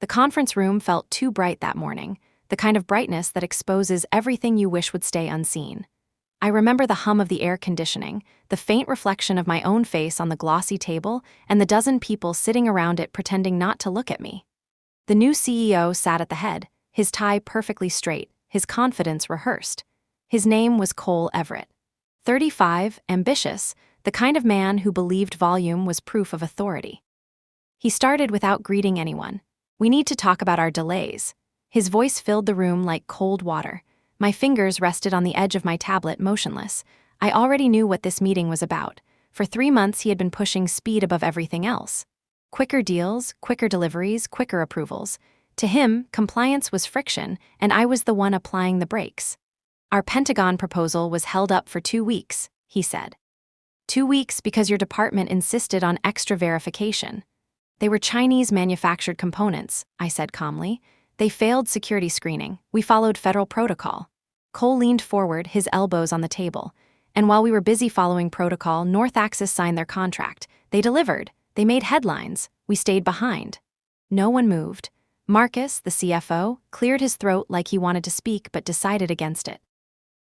The conference room felt too bright that morning, the kind of brightness that exposes everything you wish would stay unseen. I remember the hum of the air conditioning, the faint reflection of my own face on the glossy table, and the dozen people sitting around it pretending not to look at me. The new CEO sat at the head, his tie perfectly straight, his confidence rehearsed. His name was Cole Everett. 35, ambitious, the kind of man who believed volume was proof of authority. He started without greeting anyone. "We need to talk about our delays." His voice filled the room like cold water. My fingers rested on the edge of my tablet, motionless. I already knew what this meeting was about. For 3 months, he had been pushing speed above everything else. Quicker deals, quicker deliveries, quicker approvals. To him, compliance was friction, and I was the one applying the brakes. "Our Pentagon proposal was held up for 2 weeks, he said. 2 weeks because your department insisted on extra verification. They were Chinese-manufactured components, I said calmly. They failed security screening. We followed federal protocol. Cole leaned forward, his elbows on the table. And while we were busy following protocol, North Axis signed their contract. They delivered. They made headlines. We stayed behind. No one moved. Marcus, the CFO, cleared his throat like he wanted to speak but decided against it.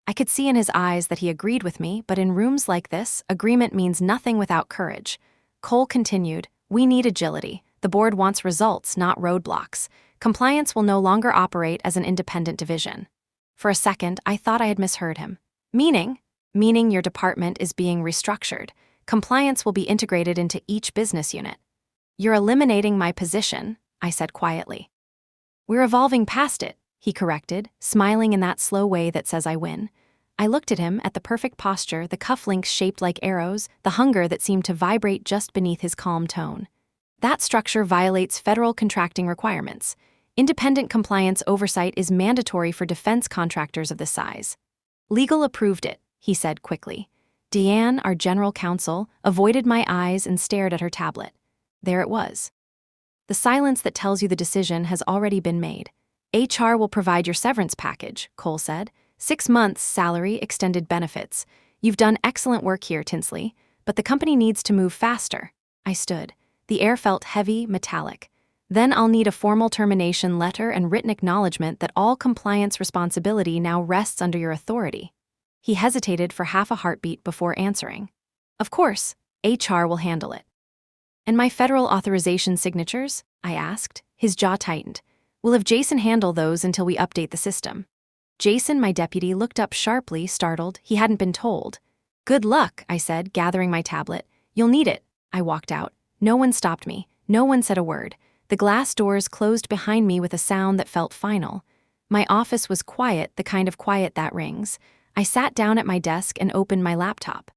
I could see in his eyes that he agreed with me, but in rooms like this, agreement means nothing without courage. Cole continued, "We need agility. The board wants results, not roadblocks. Compliance will no longer operate as an independent division." For a second, I thought I had misheard him. Meaning your department is being restructured. Compliance will be integrated into each business unit. "You're eliminating my position," I said quietly. "We're evolving past it," he corrected, smiling in that slow way that says I win. I looked at him, at the perfect posture, the cufflinks shaped like arrows, the hunger that seemed to vibrate just beneath his calm tone. "That structure violates federal contracting requirements. Independent compliance oversight is mandatory for defense contractors of this size." "Legal approved it," he said quickly. Deanne, our general counsel, avoided my eyes and stared at her tablet. There it was. "The silence that tells you the decision has already been made. HR will provide your severance package," Cole said. 6 months, salary, extended benefits. "You've done excellent work here, Tinsley, but the company needs to move faster." I stood. The air felt heavy, metallic. "Then I'll need a formal termination letter and written acknowledgement that all compliance responsibility now rests under your authority." He hesitated for half a heartbeat before answering. "Of course, HR will handle it." "And my federal authorization signatures?" I asked. His jaw tightened. "We'll have Jason handle those until we update the system." Jason, my deputy, looked up sharply, startled. He hadn't been told. "Good luck," I said, gathering my tablet. "You'll need it." I walked out. No one stopped me. No one said a word. The glass doors closed behind me with a sound that felt final. My office was quiet, the kind of quiet that rings. I sat down at my desk and opened my laptop.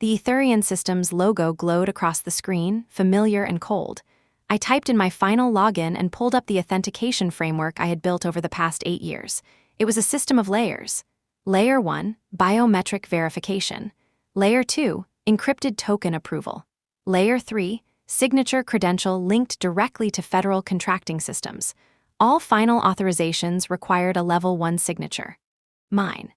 The Etherian Systems logo glowed across the screen, familiar and cold. I typed in my final login and pulled up the authentication framework I had built over the past 8 years. It was a system of layers. Layer 1, biometric verification. Layer 2, encrypted token approval. Layer 3, signature credential linked directly to federal contracting systems. All final authorizations required a level 1 signature. Mine.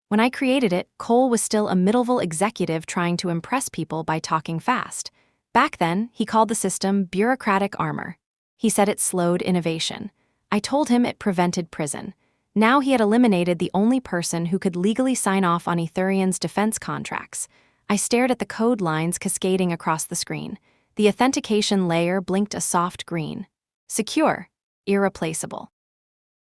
When I created it, Cole was still a Middleville executive trying to impress people by talking fast. Back then, he called the system bureaucratic armor. He said it slowed innovation. I told him it prevented prison. Now he had eliminated the only person who could legally sign off on Etherian's defense contracts. I stared at the code lines cascading across the screen. The authentication layer blinked a soft green. Secure. Irreplaceable.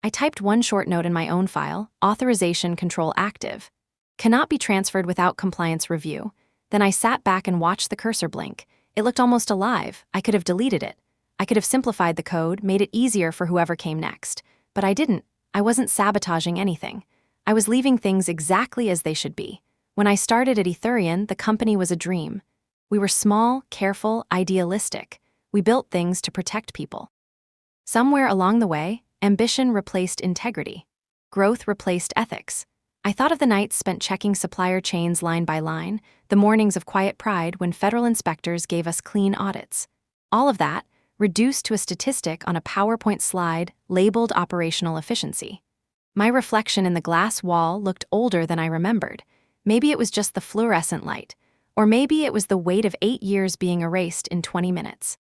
I typed one short note in my own file, authorization control active. Cannot be transferred without compliance review. Then I sat back and watched the cursor blink. It looked almost alive. I could have deleted it. I could have simplified the code, made it easier for whoever came next. But I didn't. I wasn't sabotaging anything. I was leaving things exactly as they should be. When I started at Etherian, the company was a dream. We were small, careful, idealistic. We built things to protect people. Somewhere along the way, ambition replaced integrity. Growth replaced ethics. I thought of the nights spent checking supplier chains line by line, the mornings of quiet pride when federal inspectors gave us clean audits. All of that, reduced to a statistic on a PowerPoint slide labeled operational efficiency. My reflection in the glass wall looked older than I remembered. Maybe it was just the fluorescent light, or maybe it was the weight of 8 years being erased in 20 minutes.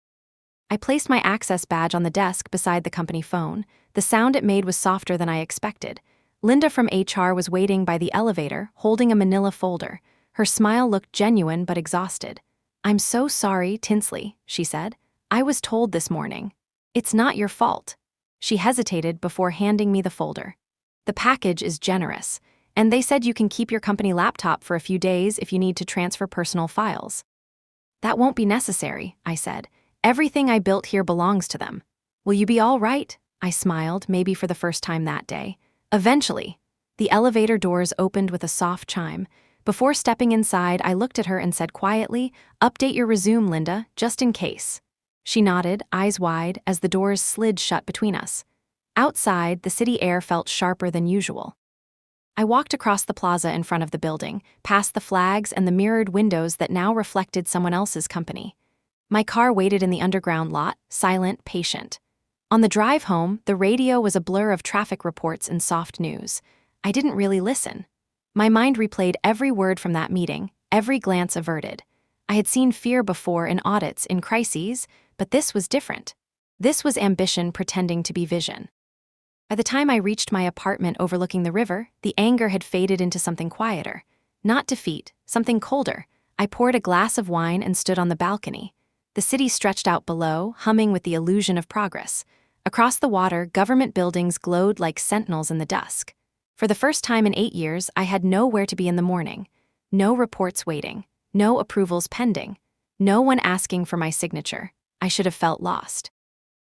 I placed my access badge on the desk beside the company phone. The sound it made was softer than I expected. Linda from HR was waiting by the elevator, holding a manila folder. Her smile looked genuine but exhausted. "I'm so sorry, Tinsley," she said. "I was told this morning. It's not your fault." She hesitated before handing me the folder. "The package is generous, and they said you can keep your company laptop for a few days if you need to transfer personal files." "That won't be necessary," I said. "Everything I built here belongs to them." "Will you be all right?" I smiled, maybe for the first time that day. "Eventually." The elevator doors opened with a soft chime. Before stepping inside, I looked at her and said quietly, "Update your resume, Linda, just in case." She nodded, eyes wide, as the doors slid shut between us. Outside, the city air felt sharper than usual. I walked across the plaza in front of the building, past the flags and the mirrored windows that now reflected someone else's company. My car waited in the underground lot, silent, patient. On the drive home, the radio was a blur of traffic reports and soft news. I didn't really listen. My mind replayed every word from that meeting, every glance averted. I had seen fear before in audits, in crises, but this was different. This was ambition pretending to be vision. By the time I reached my apartment overlooking the river, the anger had faded into something quieter. Not defeat, something colder. I poured a glass of wine and stood on the balcony. The city stretched out below, humming with the illusion of progress. Across the water, government buildings glowed like sentinels in the dusk. For the first time in 8 years, I had nowhere to be in the morning. No reports waiting. No approvals pending. No one asking for my signature. I should have felt lost.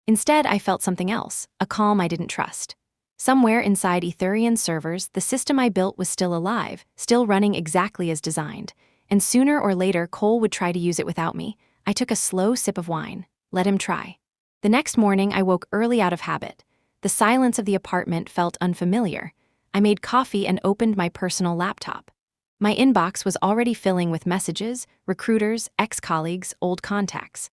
Instead, I felt something else, a calm I didn't trust. Somewhere inside Ethereum servers, the system I built was still alive, still running exactly as designed. And sooner or later, Cole would try to use it without me. I took a slow sip of wine. Let him try. The next morning, I woke early out of habit. The silence of the apartment felt unfamiliar. I made coffee and opened my personal laptop. My inbox was already filling with messages, recruiters, ex-colleagues, old contacts.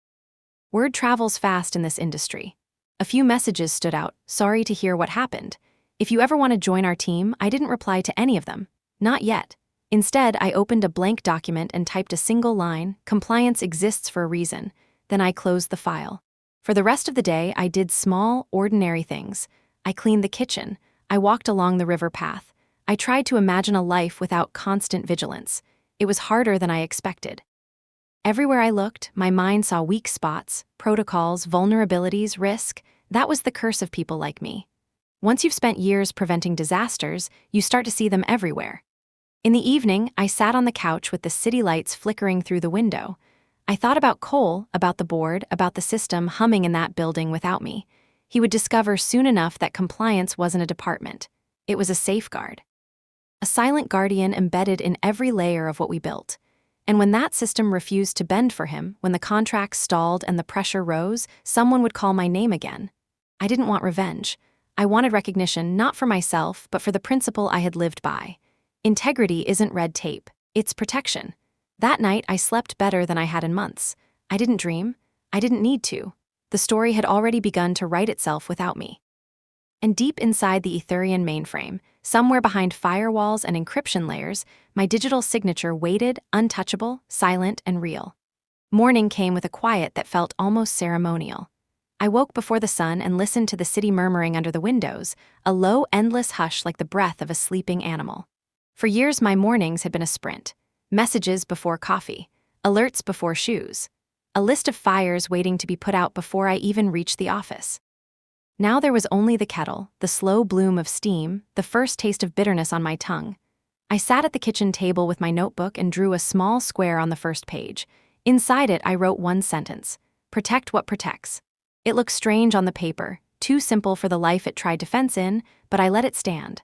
Word travels fast in this industry. A few messages stood out. "Sorry to hear what happened. If you ever want to join our team," I didn't reply to any of them. Not yet. Instead, I opened a blank document and typed a single line, "Compliance exists for a reason." Then I closed the file. For the rest of the day, I did small, ordinary things. I cleaned the kitchen. I walked along the river path. I tried to imagine a life without constant vigilance. It was harder than I expected. Everywhere I looked, my mind saw weak spots, protocols, vulnerabilities, risk. That was the curse of people like me. Once you've spent years preventing disasters, you start to see them everywhere. In the evening, I sat on the couch with the city lights flickering through the window. I thought about Cole, about the board, about the system humming in that building without me. He would discover soon enough that compliance wasn't a department. It was a safeguard. A silent guardian embedded in every layer of what we built. And when that system refused to bend for him, when the contracts stalled and the pressure rose, someone would call my name again. I didn't want revenge. I wanted recognition not for myself, but for the principle I had lived by. Integrity isn't red tape, it's protection. That night, I slept better than I had in months. I didn't dream. I didn't need to. The story had already begun to write itself without me. And deep inside the Ethereum mainframe, somewhere behind firewalls and encryption layers, my digital signature waited, untouchable, silent, and real. Morning came with a quiet that felt almost ceremonial. I woke before the sun and listened to the city murmuring under the windows, a low, endless hush like the breath of a sleeping animal. For years, my mornings had been a sprint. Messages before coffee, alerts before shoes, a list of fires waiting to be put out before I even reached the office. Now there was only the kettle, the slow bloom of steam, the first taste of bitterness on my tongue. I sat at the kitchen table with my notebook and drew a small square on the first page. Inside it, I wrote one sentence: "Protect what protects." It looked strange on the paper, too simple for the life it tried to fence in, but I let it stand.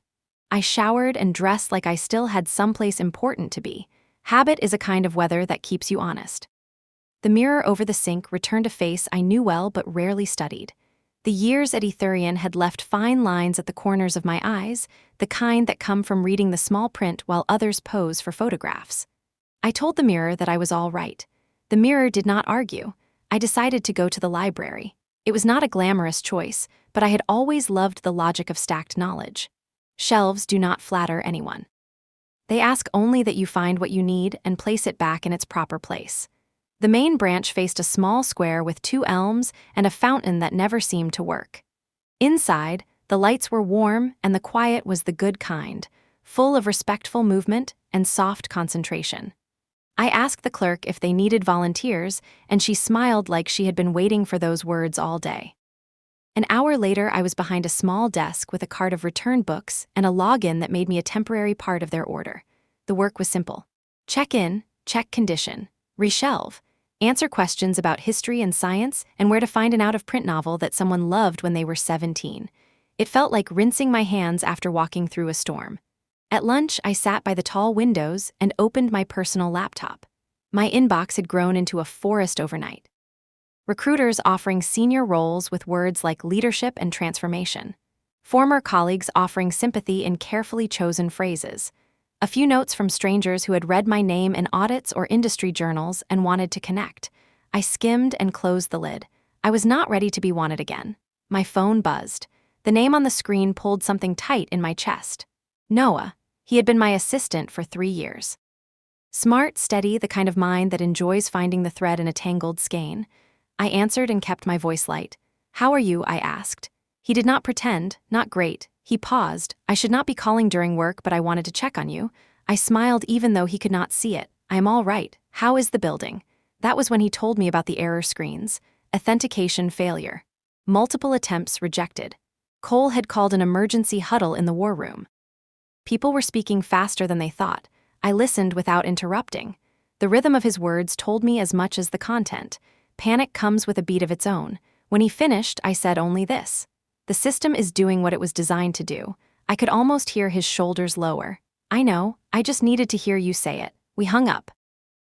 I showered and dressed like I still had someplace important to be. Habit is a kind of weather that keeps you honest. The mirror over the sink returned a face I knew well but rarely studied. The years at Ethereum had left fine lines at the corners of my eyes, the kind that come from reading the small print while others pose for photographs. I told the mirror that I was all right. The mirror did not argue. I decided to go to the library. It was not a glamorous choice, but I had always loved the logic of stacked knowledge. Shelves do not flatter anyone. They ask only that you find what you need and place it back in its proper place. The main branch faced a small square with 2 elms and a fountain that never seemed to work. Inside, the lights were warm and the quiet was the good kind, full of respectful movement and soft concentration. I asked the clerk if they needed volunteers, and she smiled like she had been waiting for those words all day. An hour later, I was behind a small desk with a cart of returned books and a login that made me a temporary part of their order. The work was simple. Check in, check condition, reshelve, answer questions about history and science, and where to find an out-of-print novel that someone loved when they were 17. It felt like rinsing my hands after walking through a storm. At lunch, I sat by the tall windows and opened my personal laptop. My inbox had grown into a forest overnight. Recruiters offering senior roles with words like leadership and transformation. Former colleagues offering sympathy in carefully chosen phrases. A few notes from strangers who had read my name in audits or industry journals and wanted to connect. I skimmed and closed the lid. I was not ready to be wanted again. My phone buzzed. The name on the screen pulled something tight in my chest. Noah. He had been my assistant for 3 years. Smart, steady, the kind of mind that enjoys finding the thread in a tangled skein. I answered and kept my voice light. "How are you?" I asked. He did not pretend, not great. He paused. "I should not be calling during work, but I wanted to check on you." I smiled even though he could not see it. "I am all right. How is the building?" That was when he told me about the error screens. Authentication failure. Multiple attempts rejected. Cole had called an emergency huddle in the war room. People were speaking faster than they thought. I listened without interrupting. The rhythm of his words told me as much as the content. Panic comes with a beat of its own. When he finished, I said only this. "The system is doing what it was designed to do." I could almost hear his shoulders lower. "I know, I just needed to hear you say it." We hung up.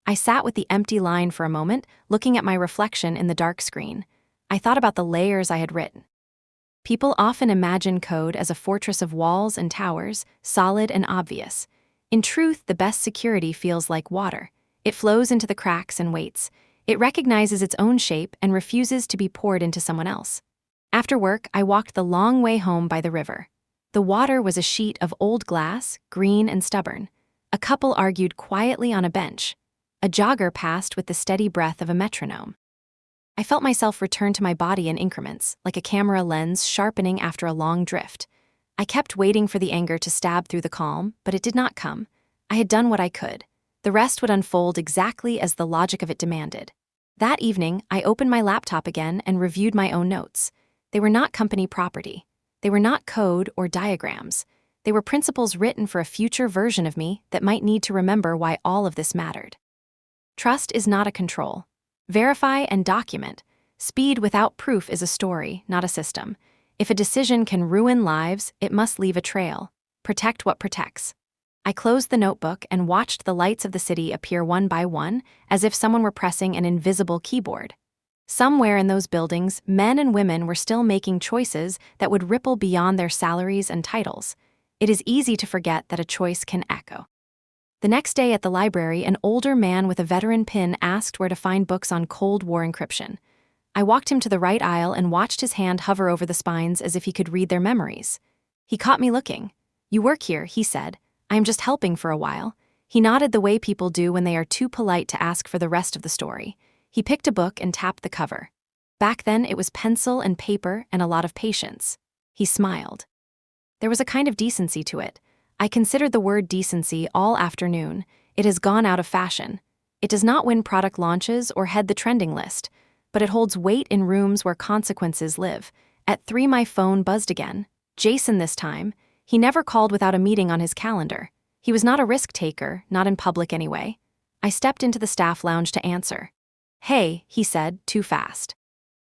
I sat with the empty line for a moment, looking at my reflection in the dark screen. I thought about the layers I had written. People often imagine code as a fortress of walls and towers, solid and obvious. In truth, the best security feels like water. It flows into the cracks and waits. It recognizes its own shape and refuses to be poured into someone else. After work, I walked the long way home by the river. The water was a sheet of old glass, green and stubborn. A couple argued quietly on a bench. A jogger passed with the steady breath of a metronome. I felt myself return to my body in increments, like a camera lens sharpening after a long drift. I kept waiting for the anger to stab through the calm, but it did not come. I had done what I could. The rest would unfold exactly as the logic of it demanded. That evening, I opened my laptop again and reviewed my own notes. They were not company property. They were not code or diagrams. They were principles written for a future version of me that might need to remember why all of this mattered. Trust is not a control. Verify and document. Speed without proof is a story, not a system. If a decision can ruin lives, it must leave a trail. Protect what protects. I closed the notebook and watched the lights of the city appear one by one, as if someone were pressing an invisible keyboard. Somewhere in those buildings, men and women were still making choices that would ripple beyond their salaries and titles. It is easy to forget that a choice can echo. The next day at the library, an older man with a veteran pin asked where to find books on Cold War encryption. I walked him to the right aisle and watched his hand hover over the spines as if he could read their memories. He caught me looking. "You work here," he said. "I am just helping for a while." He nodded the way people do when they are too polite to ask for the rest of the story. He picked a book and tapped the cover. Back then, it was pencil and paper and a lot of patience. He smiled. There was a kind of decency to it. I considered the word decency all afternoon. It has gone out of fashion. It does not win product launches or head the trending list, but it holds weight in rooms where consequences live. At 3, my phone buzzed again. Jason this time. He never called without a meeting on his calendar. He was not a risk taker, not in public anyway. I stepped into the staff lounge to answer. "Hey," he said, too fast.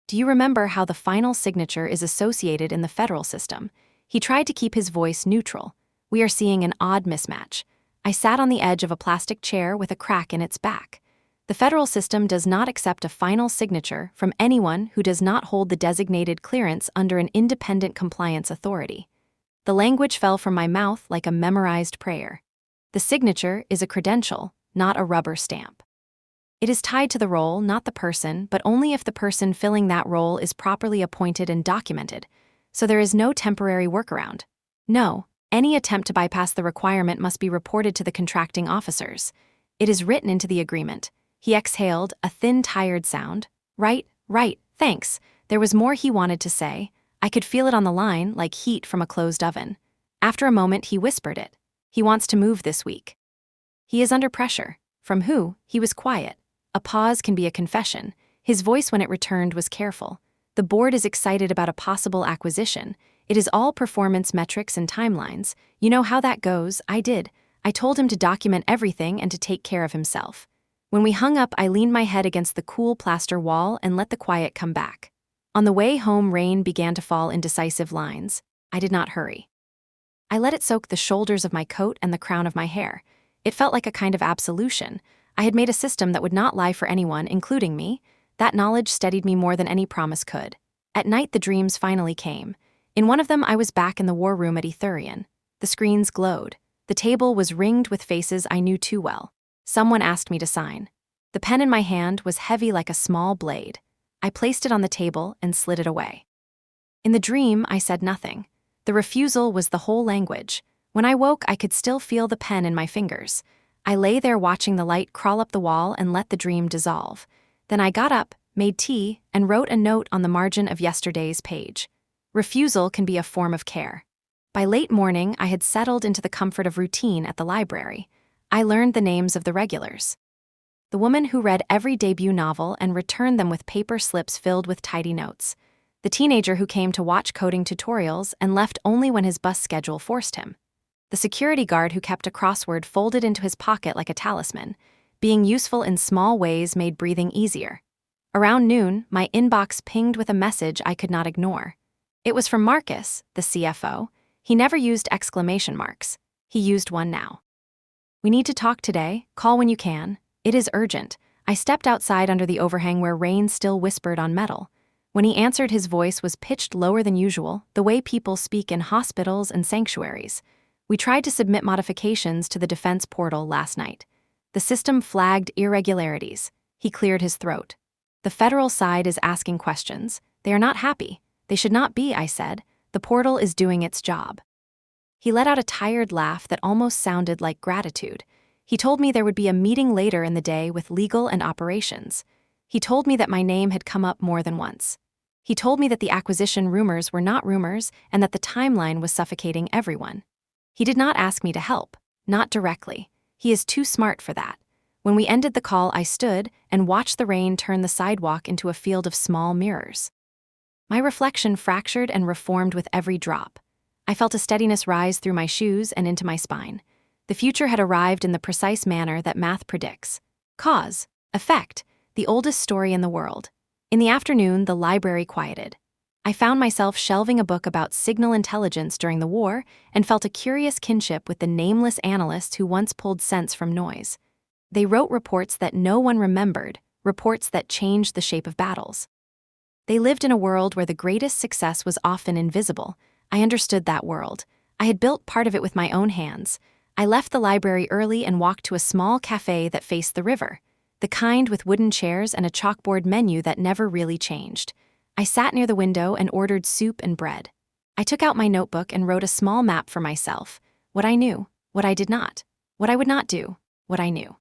"Do you remember how the final signature is associated in the federal system?" He tried to keep his voice neutral. "We are seeing an odd mismatch." I sat on the edge of a plastic chair with a crack in its back. The federal system does not accept a final signature from anyone who does not hold the designated clearance under an independent compliance authority. The language fell from my mouth like a memorized prayer. The signature is a credential, not a rubber stamp. It is tied to the role, not the person, but only if the person filling that role is properly appointed and documented. So there is no temporary workaround. No, any attempt to bypass the requirement must be reported to the contracting officers. It is written into the agreement. He exhaled, a thin, tired sound. Right, thanks. There was more he wanted to say. I could feel it on the line, like heat from a closed oven. After a moment, he whispered it. He wants to move this week. He is under pressure. From who? He was quiet. A pause can be a confession. His voice when it returned was careful. The board is excited about a possible acquisition. It is all performance metrics and timelines. You know how that goes. I did. I told him to document everything and to take care of himself. When we hung up, I leaned my head against the cool plaster wall and let the quiet come back. On the way home, rain began to fall in decisive lines. I did not hurry. I let it soak the shoulders of my coat and the crown of my hair. It felt like a kind of absolution. I had made a system that would not lie for anyone, including me. That knowledge steadied me more than any promise could. At night, the dreams finally came. In one of them, I was back in the war room at Etherian. The screens glowed. The table was ringed with faces I knew too well. Someone asked me to sign. The pen in my hand was heavy like a small blade. I placed it on the table and slid it away. In the dream, I said nothing. The refusal was the whole language. When I woke, I could still feel the pen in my fingers. I lay there watching the light crawl up the wall and let the dream dissolve. Then I got up, made tea, and wrote a note on the margin of yesterday's page. Refusal can be a form of care. By late morning, I had settled into the comfort of routine at the library. I learned the names of the regulars. The woman who read every debut novel and returned them with paper slips filled with tidy notes. The teenager who came to watch coding tutorials and left only when his bus schedule forced him. The security guard who kept a crossword folded into his pocket like a talisman. Being useful in small ways made breathing easier. Around noon, my inbox pinged with a message I could not ignore. It was from Marcus, the CFO. He never used exclamation marks. He used one now. We need to talk today. Call when you can. It is urgent. I stepped outside under the overhang where rain still whispered on metal. When he answered, his voice was pitched lower than usual, the way people speak in hospitals and sanctuaries. We tried to submit modifications to the defense portal last night. The system flagged irregularities. He cleared his throat. The federal side is asking questions. They are not happy. They should not be, I said. The portal is doing its job. He let out a tired laugh that almost sounded like gratitude. He told me there would be a meeting later in the day with legal and operations. He told me that my name had come up more than once. He told me that the acquisition rumors were not rumors and that the timeline was suffocating everyone. He did not ask me to help, not directly. He is too smart for that. When we ended the call, I stood and watched the rain turn the sidewalk into a field of small mirrors. My reflection fractured and reformed with every drop. I felt a steadiness rise through my shoes and into my spine. The future had arrived in the precise manner that math predicts. Cause, effect, the oldest story in the world. In the afternoon, the library quieted. I found myself shelving a book about signal intelligence during the war and felt a curious kinship with the nameless analysts who once pulled sense from noise. They wrote reports that no one remembered, reports that changed the shape of battles. They lived in a world where the greatest success was often invisible. I understood that world. I had built part of it with my own hands. I left the library early and walked to a small cafe that faced the river, the kind with wooden chairs and a chalkboard menu that never really changed. I sat near the window and ordered soup and bread. I took out my notebook and wrote a small map for myself, what I knew, what I did not, what I would not do, what I knew.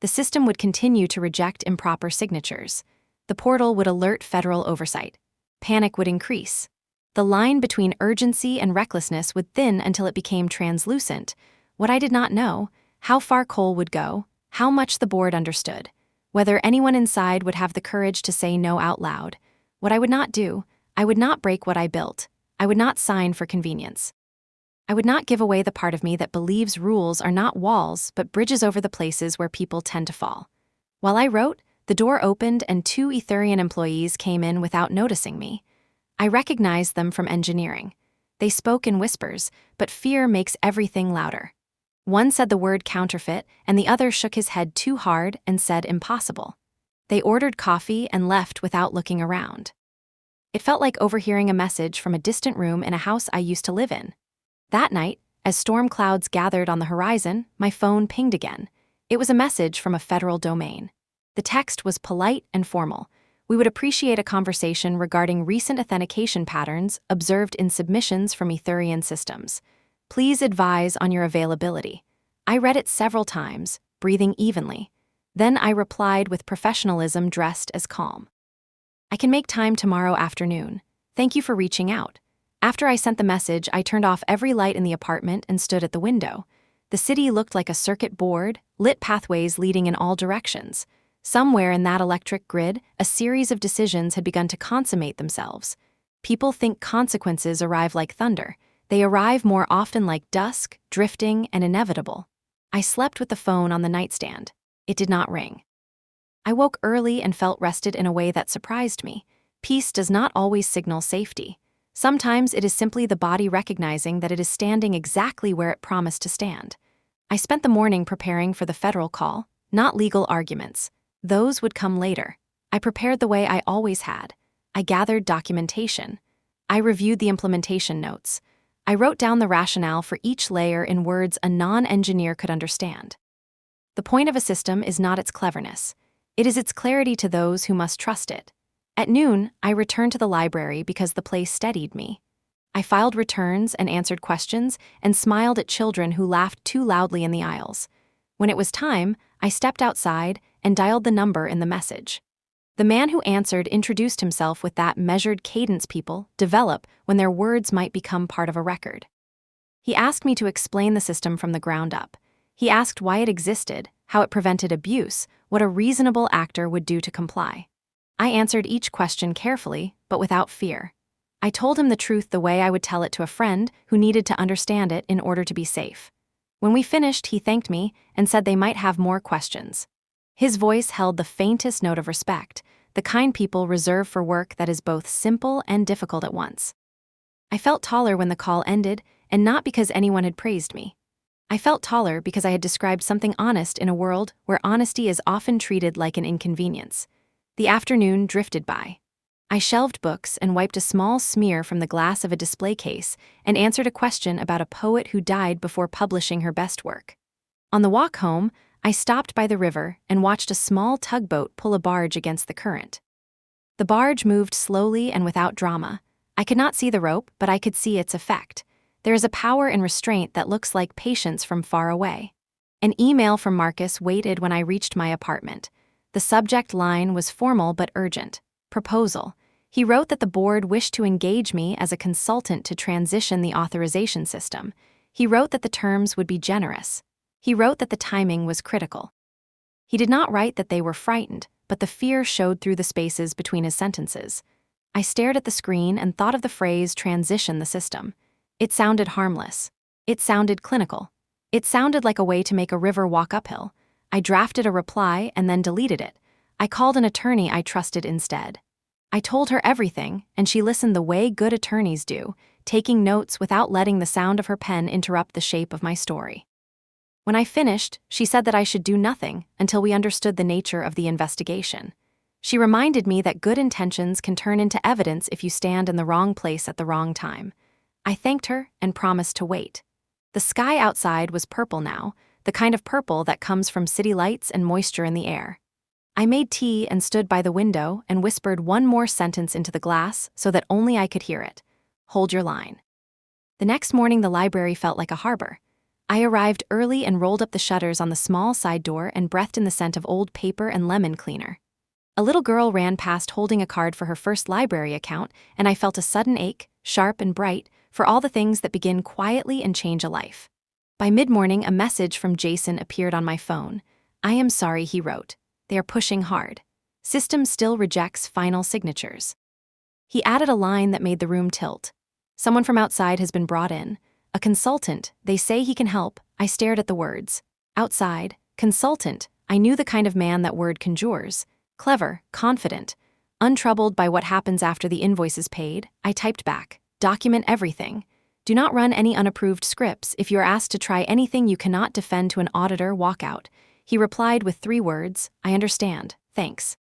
The system would continue to reject improper signatures. The portal would alert federal oversight. Panic would increase. The line between urgency and recklessness would thin until it became translucent. What I did not know, how far Cole would go, how much the board understood, whether anyone inside would have the courage to say no out loud. What I would not do, I would not break what I built. I would not sign for convenience. I would not give away the part of me that believes rules are not walls but bridges over the places where people tend to fall. While I wrote, the door opened and 2 Etherian employees came in without noticing me. I recognized them from engineering. They spoke in whispers, but fear makes everything louder. One said the word counterfeit, and the other shook his head too hard and said impossible. They ordered coffee and left without looking around. It felt like overhearing a message from a distant room in a house I used to live in. That night, as storm clouds gathered on the horizon, my phone pinged again. It was a message from a federal domain. The text was polite and formal. We would appreciate a conversation regarding recent authentication patterns observed in submissions from Etherian systems. Please advise on your availability. I read it several times, breathing evenly. Then I replied with professionalism dressed as calm. I can make time tomorrow afternoon. Thank you for reaching out. After I sent the message, I turned off every light in the apartment and stood at the window. The city looked like a circuit board, lit pathways leading in all directions. Somewhere in that electric grid, a series of decisions had begun to consummate themselves. People think consequences arrive like thunder. They arrive more often like dusk, drifting, and inevitable. I slept with the phone on the nightstand. It did not ring. I woke early and felt rested in a way that surprised me. Peace does not always signal safety. Sometimes it is simply the body recognizing that it is standing exactly where it promised to stand. I spent the morning preparing for the federal call, not legal arguments. Those would come later. I prepared the way I always had. I gathered documentation. I reviewed the implementation notes. I wrote down the rationale for each layer in words a non-engineer could understand. The point of a system is not its cleverness. It is its clarity to those who must trust it. At noon, I returned to the library because the place steadied me. I filed returns and answered questions and smiled at children who laughed too loudly in the aisles. When it was time, I stepped outside and dialed the number in the message. The man who answered introduced himself with that measured cadence people develop when their words might become part of a record. He asked me to explain the system from the ground up. He asked why it existed, how it prevented abuse, what a reasonable actor would do to comply. I answered each question carefully, but without fear. I told him the truth the way I would tell it to a friend who needed to understand it in order to be safe. When we finished, he thanked me and said they might have more questions. His voice held the faintest note of respect, the kind people reserve for work that is both simple and difficult at once. I felt taller when the call ended, and not because anyone had praised me. I felt taller because I had described something honest in a world where honesty is often treated like an inconvenience. The afternoon drifted by. I shelved books and wiped a small smear from the glass of a display case and answered a question about a poet who died before publishing her best work. On the walk home, I stopped by the river and watched a small tugboat pull a barge against the current. The barge moved slowly and without drama. I could not see the rope, but I could see its effect. There is a power in restraint that looks like patience from far away. An email from Marcus waited when I reached my apartment. The subject line was formal but urgent. Proposal. He wrote that the board wished to engage me as a consultant to transition the authorization system. He wrote that the terms would be generous. He wrote that the timing was critical. He did not write that they were frightened, but the fear showed through the spaces between his sentences. I stared at the screen and thought of the phrase transition the system. It sounded harmless. It sounded clinical. It sounded like a way to make a river walk uphill. I drafted a reply and then deleted it. I called an attorney I trusted instead. I told her everything, and she listened the way good attorneys do, taking notes without letting the sound of her pen interrupt the shape of my story. When I finished, she said that I should do nothing until we understood the nature of the investigation. She reminded me that good intentions can turn into evidence if you stand in the wrong place at the wrong time. I thanked her and promised to wait. The sky outside was purple now, the kind of purple that comes from city lights and moisture in the air. I made tea and stood by the window and whispered one more sentence into the glass so that only I could hear it. Hold your line. The next morning, the library felt like a harbor. I arrived early and rolled up the shutters on the small side door and breathed in the scent of old paper and lemon cleaner. A little girl ran past holding a card for her first library account, and I felt a sudden ache, sharp and bright, for all the things that begin quietly and change a life. By mid-morning, a message from Jason appeared on my phone. I am sorry, he wrote. They are pushing hard. System still rejects final signatures. He added a line that made the room tilt. Someone from outside has been brought in. A consultant. They say he can help. I stared at the words. Outside. Consultant. I knew the kind of man that word conjures. Clever, confident. Untroubled by what happens after the invoice is paid, I typed back. Document everything. Do not run any unapproved scripts. If you are asked to try anything you cannot defend to an auditor, walk out. He replied with 3 words, I understand, thanks.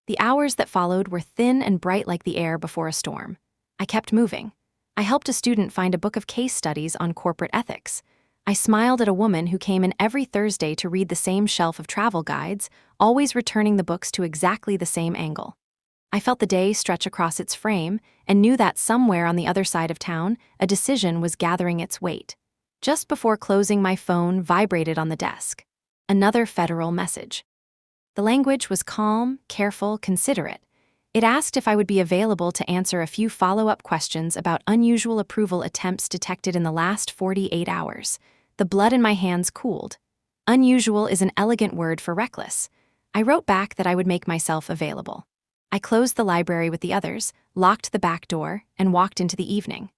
The hours that followed were thin and bright like the air before a storm. I kept moving. I helped a student find a book of case studies on corporate ethics. I smiled at a woman who came in every Thursday to read the same shelf of travel guides, always returning the books to exactly the same angle. I felt the day stretch across its frame and knew that somewhere on the other side of town, a decision was gathering its weight. Just before closing, my phone vibrated on the desk. Another federal message. The language was calm, careful, considerate. It asked if I would be available to answer a few follow-up questions about unusual approval attempts detected in the last 48 hours. The blood in my hands cooled. Unusual is an elegant word for reckless. I wrote back that I would make myself available. I closed the library with the others, locked the back door, and walked into the evening.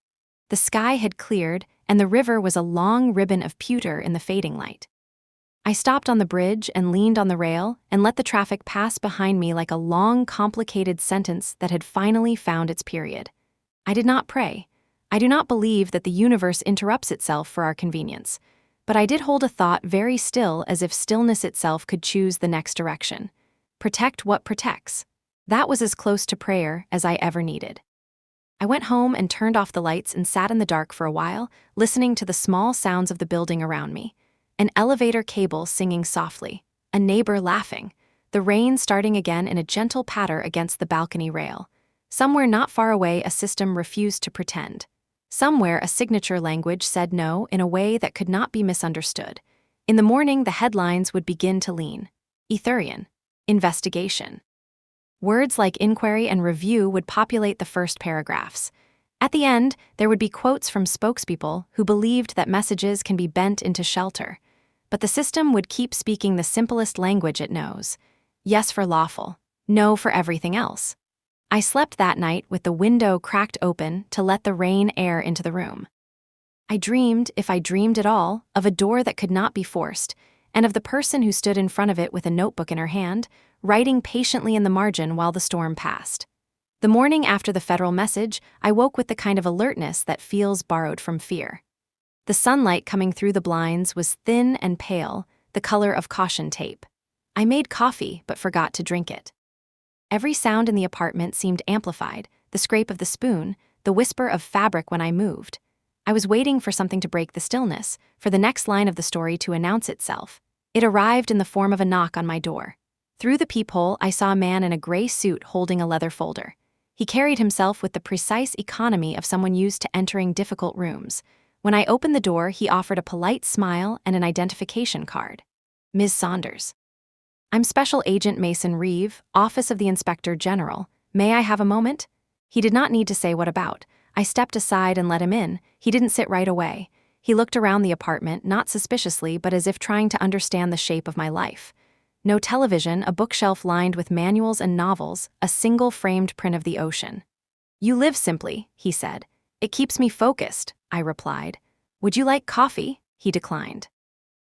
The sky had cleared, and the river was a long ribbon of pewter in the fading light. I stopped on the bridge and leaned on the rail and let the traffic pass behind me like a long, complicated sentence that had finally found its period. I did not pray. I do not believe that the universe interrupts itself for our convenience, but I did hold a thought very still, as if stillness itself could choose the next direction. Protect what protects. That was as close to prayer as I ever needed. I went home and turned off the lights and sat in the dark for a while, listening to the small sounds of the building around me. An elevator cable singing softly, a neighbor laughing, the rain starting again in a gentle patter against the balcony rail. Somewhere not far away, a system refused to pretend. Somewhere, a signature language said no in a way that could not be misunderstood. In the morning, the headlines would begin to lean. Etherian. Investigation. Words like inquiry and review would populate the first paragraphs. At the end, there would be quotes from spokespeople who believed that messages can be bent into shelter. But the system would keep speaking the simplest language it knows. Yes for lawful, no for everything else. I slept that night with the window cracked open to let the rain air into the room. I dreamed, if I dreamed at all, of a door that could not be forced, and of the person who stood in front of it with a notebook in her hand, writing patiently in the margin while the storm passed. The morning after the federal message, I woke with the kind of alertness that feels borrowed from fear. The sunlight coming through the blinds was thin and pale, the color of caution tape. I made coffee but forgot to drink it. Every sound in the apartment seemed amplified, the scrape of the spoon, the whisper of fabric when I moved. I was waiting for something to break the stillness, for the next line of the story to announce itself. It arrived in the form of a knock on my door. Through the peephole, I saw a man in a gray suit holding a leather folder. He carried himself with the precise economy of someone used to entering difficult rooms. When I opened the door, he offered a polite smile and an identification card. Ms. Saunders. I'm Special Agent Mason Reeve, Office of the Inspector General. May I have a moment? He did not need to say what about. I stepped aside and let him in. He didn't sit right away. He looked around the apartment, not suspiciously, but as if trying to understand the shape of my life. No television, a bookshelf lined with manuals and novels, a single framed print of the ocean. You live simply, he said. It keeps me focused, I replied. Would you like coffee? He declined.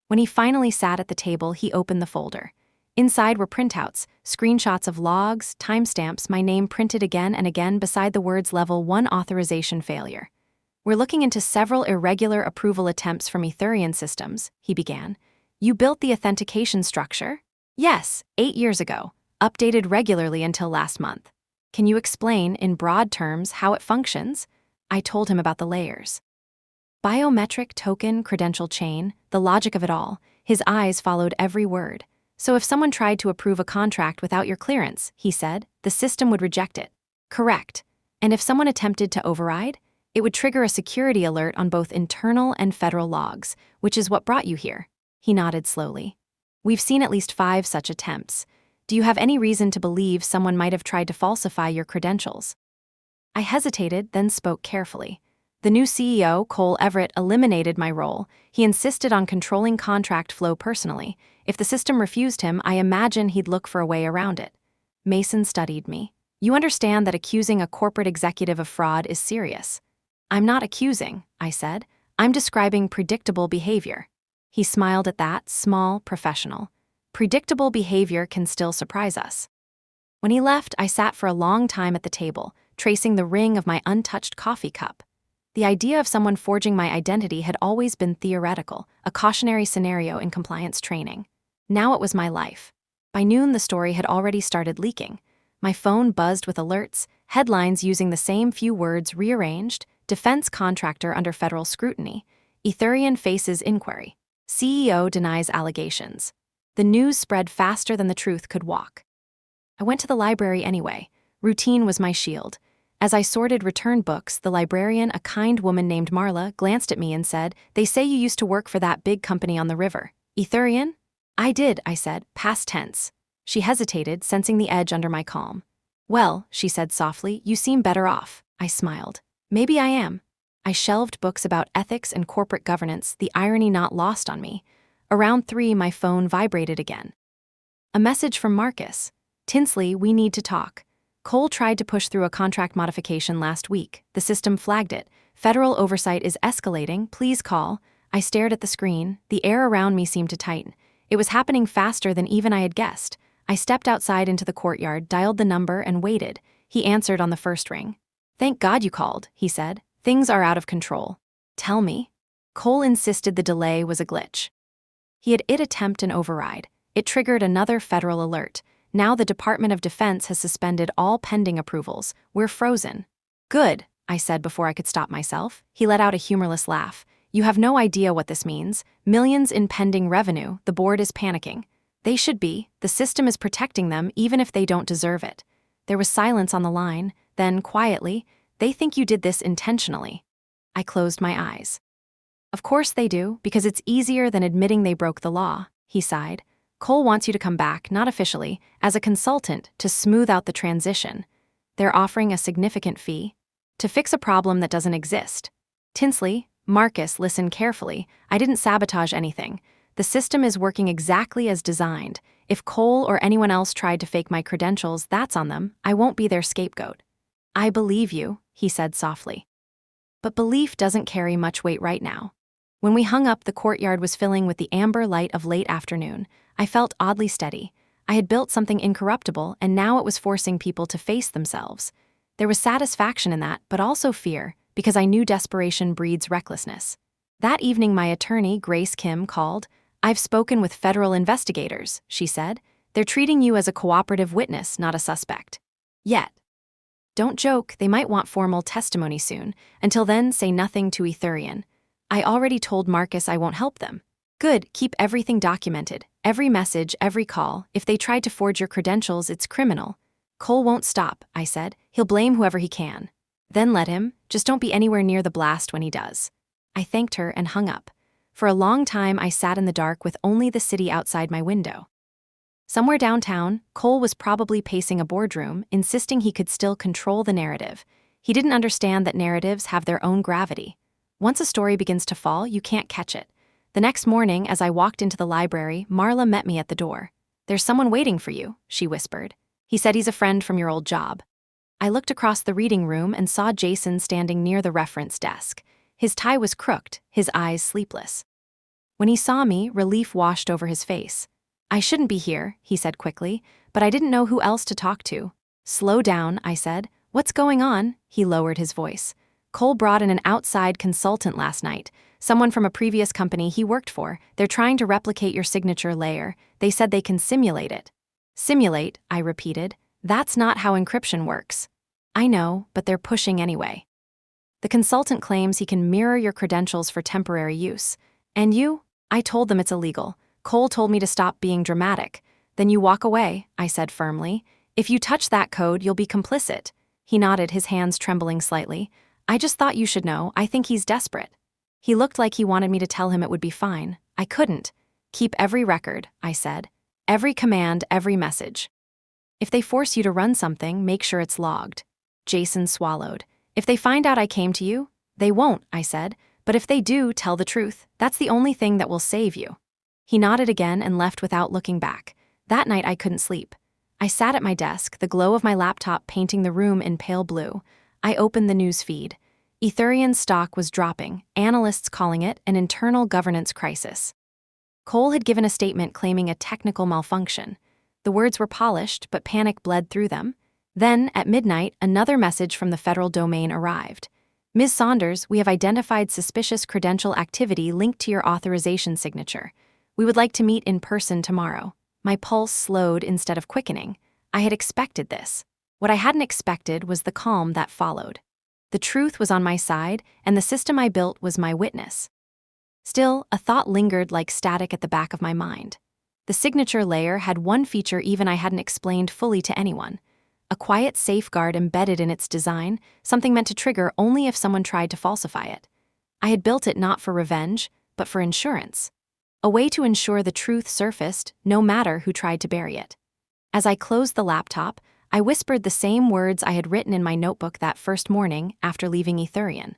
When he finally sat at the table, he opened the folder. Inside were printouts, screenshots of logs, timestamps, my name printed again and again beside the words Level 1 authorization failure. We're looking into several irregular approval attempts from Etherian systems, he began. You built the authentication structure? Yes, 8 years ago, updated regularly until last month. Can you explain, in broad terms, how it functions? I told him about the layers. Biometric, token, credential chain, the logic of it all. His eyes followed every word. So if someone tried to approve a contract without your clearance, he said, the system would reject it. Correct. And if someone attempted to override, it would trigger a security alert on both internal and federal logs, which is what brought you here. He nodded slowly. We've seen at least 5 such attempts. Do you have any reason to believe someone might have tried to falsify your credentials? I hesitated, then spoke carefully. The new CEO, Cole Everett, eliminated my role. He insisted on controlling contract flow personally. If the system refused him, I imagine he'd look for a way around it. Mason studied me. You understand that accusing a corporate executive of fraud is serious. I'm not accusing, I said. I'm describing predictable behavior. He smiled at that, small, professional. Predictable behavior can still surprise us. When he left, I sat for a long time at the table, tracing the ring of my untouched coffee cup. The idea of someone forging my identity had always been theoretical, a cautionary scenario in compliance training. Now it was my life. By noon, the story had already started leaking. My phone buzzed with alerts, headlines using the same few words rearranged, defense contractor under federal scrutiny, Etherian faces inquiry, CEO denies allegations. The news spread faster than the truth could walk. I went to the library anyway. Routine was my shield. As I sorted return books, the librarian, a kind woman named Marla, glanced at me and said, "They say you used to work for that big company on the river. Etherian?" I did, I said, past tense. She hesitated, sensing the edge under my calm. Well, she said softly, you seem better off. I smiled. Maybe I am. I shelved books about ethics and corporate governance, the irony not lost on me. Around 3, my phone vibrated again. A message from Marcus. Tinsley, we need to talk. Cole tried to push through a contract modification last week. The system flagged it. Federal oversight is escalating. Please call. I stared at the screen. The air around me seemed to tighten. It was happening faster than even I had guessed. I stepped outside into the courtyard, dialed the number, and waited. He answered on the first ring. Thank God you called, he said. Things are out of control. Tell me. Cole insisted the delay was a glitch. He had attempt an override. It triggered another federal alert. Now the Department of Defense has suspended all pending approvals. We're frozen. Good, I said before I could stop myself. He let out a humorless laugh. You have no idea what this means. Millions in pending revenue. The board is panicking. They should be. The system is protecting them even if they don't deserve it. There was silence on the line. Then, quietly, they think you did this intentionally. I closed my eyes. Of course they do, because it's easier than admitting they broke the law, he sighed. Cole wants you to come back, not officially, as a consultant to smooth out the transition. They're offering a significant fee to fix a problem that doesn't exist. Tinsley, Marcus, listen carefully. I didn't sabotage anything. The system is working exactly as designed. If Cole or anyone else tried to fake my credentials, that's on them. I won't be their scapegoat. I believe you, he said softly. But belief doesn't carry much weight right now. When we hung up, the courtyard was filling with the amber light of late afternoon. I felt oddly steady. I had built something incorruptible, and now it was forcing people to face themselves. There was satisfaction in that, but also fear, because I knew desperation breeds recklessness. That evening, my attorney, Grace Kim, called. I've spoken with federal investigators, she said. They're treating you as a cooperative witness, not a suspect. Yet. Don't joke, they might want formal testimony soon. Until then, say nothing to Etherian. I already told Marcus I won't help them. Good, keep everything documented. Every message, every call. If they tried to forge your credentials, it's criminal. Cole won't stop, I said. He'll blame whoever he can. Then let him. Just don't be anywhere near the blast when he does. I thanked her and hung up. For a long time, I sat in the dark with only the city outside my window. Somewhere downtown, Cole was probably pacing a boardroom, insisting he could still control the narrative. He didn't understand that narratives have their own gravity. Once a story begins to fall, you can't catch it. The next morning, as I walked into the library, Marla met me at the door. There's someone waiting for you, she whispered. He said he's a friend from your old job. I looked across the reading room and saw Jason standing near the reference desk. His tie was crooked, his eyes sleepless. When he saw me, relief washed over his face. I shouldn't be here, he said quickly, but I didn't know who else to talk to. Slow down, I said. What's going on? He lowered his voice. Cole brought in an outside consultant last night, someone from a previous company he worked for. They're trying to replicate your signature layer. They said they can simulate it. Simulate, I repeated. That's not how encryption works. I know, but they're pushing anyway. The consultant claims he can mirror your credentials for temporary use. And you? I told them it's illegal. Cole told me to stop being dramatic. Then you walk away, I said firmly. If you touch that code, you'll be complicit. He nodded, his hands trembling slightly. I just thought you should know. I think he's desperate. He looked like he wanted me to tell him it would be fine. I couldn't. Keep every record, I said. Every command, every message. If they force you to run something, make sure it's logged. Jason swallowed. If they find out I came to you, they won't, I said. But if they do, tell the truth. That's the only thing that will save you. He nodded again and left without looking back. That night I couldn't sleep. I sat at my desk, the glow of my laptop painting the room in pale blue. I opened the news feed. Etherian's stock was dropping, analysts calling it an internal governance crisis. Cole had given a statement claiming a technical malfunction. The words were polished, but panic bled through them. Then, at midnight, another message from the federal domain arrived. Ms. Saunders, we have identified suspicious credential activity linked to your authorization signature. We would like to meet in person tomorrow. My pulse slowed instead of quickening. I had expected this. What I hadn't expected was the calm that followed. The truth was on my side, and the system I built was my witness. Still, a thought lingered like static at the back of my mind. The signature layer had one feature even I hadn't explained fully to anyone. A quiet safeguard embedded in its design, something meant to trigger only if someone tried to falsify it. I had built it not for revenge, but for insurance. A way to ensure the truth surfaced, no matter who tried to bury it. As I closed the laptop, I whispered the same words I had written in my notebook that first morning after leaving Etherian.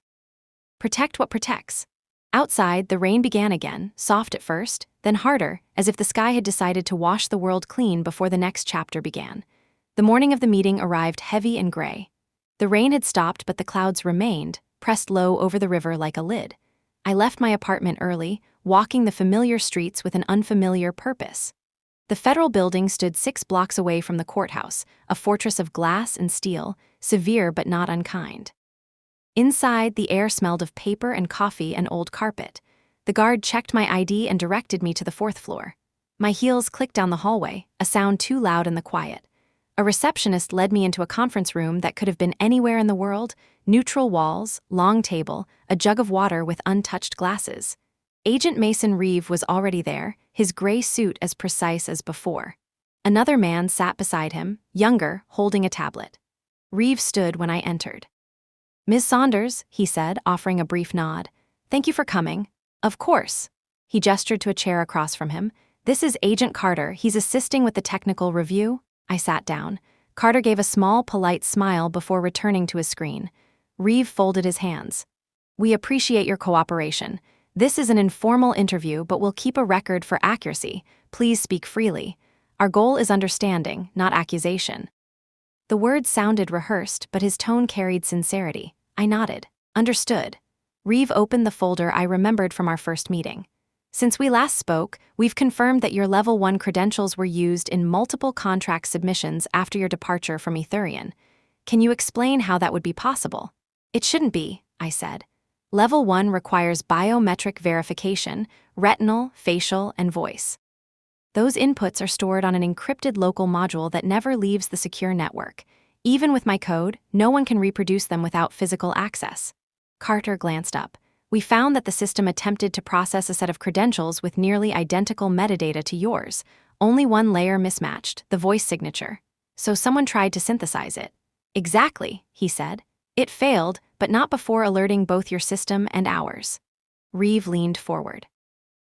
Protect what protects. Outside, the rain began again, soft at first, then harder, as if the sky had decided to wash the world clean before the next chapter began. The morning of the meeting arrived heavy and gray. The rain had stopped, but the clouds remained, pressed low over the river like a lid. I left my apartment early, walking the familiar streets with an unfamiliar purpose. The federal building stood 6 blocks away from the courthouse, a fortress of glass and steel, severe but not unkind. Inside, the air smelled of paper and coffee and old carpet. The guard checked my ID and directed me to the 4th floor. My heels clicked down the hallway, a sound too loud in the quiet. A receptionist led me into a conference room that could have been anywhere in the world: neutral walls, long table, a jug of water with untouched glasses. Agent Mason Reeve was already there, his gray suit as precise as before. Another man sat beside him, younger, holding a tablet. Reeve stood when I entered. "Ms. Saunders," he said, offering a brief nod. "Thank you for coming." "Of course." He gestured to a chair across from him. "This is Agent Carter. He's assisting with the technical review." I sat down. Carter gave a small, polite smile before returning to his screen. Reeve folded his hands. "We appreciate your cooperation. This is an informal interview, but we'll keep a record for accuracy. Please speak freely. Our goal is understanding, not accusation." The words sounded rehearsed, but his tone carried sincerity. I nodded. "Understood." Reeve opened the folder I remembered from our first meeting. "Since we last spoke, we've confirmed that your Level 1 credentials were used in multiple contract submissions after your departure from Etherian. Can you explain how that would be possible?" "It shouldn't be," I said. Level 1 requires biometric verification, retinal, facial, and voice. Those inputs are stored on an encrypted local module that never leaves the secure network. Even with my code, no one can reproduce them without physical access. Carter glanced up. "We found that the system attempted to process a set of credentials with nearly identical metadata to yours. Only one layer mismatched, the voice signature. So someone tried to synthesize it." "Exactly," he said. "It failed, but not before alerting both your system and ours." Reeve leaned forward.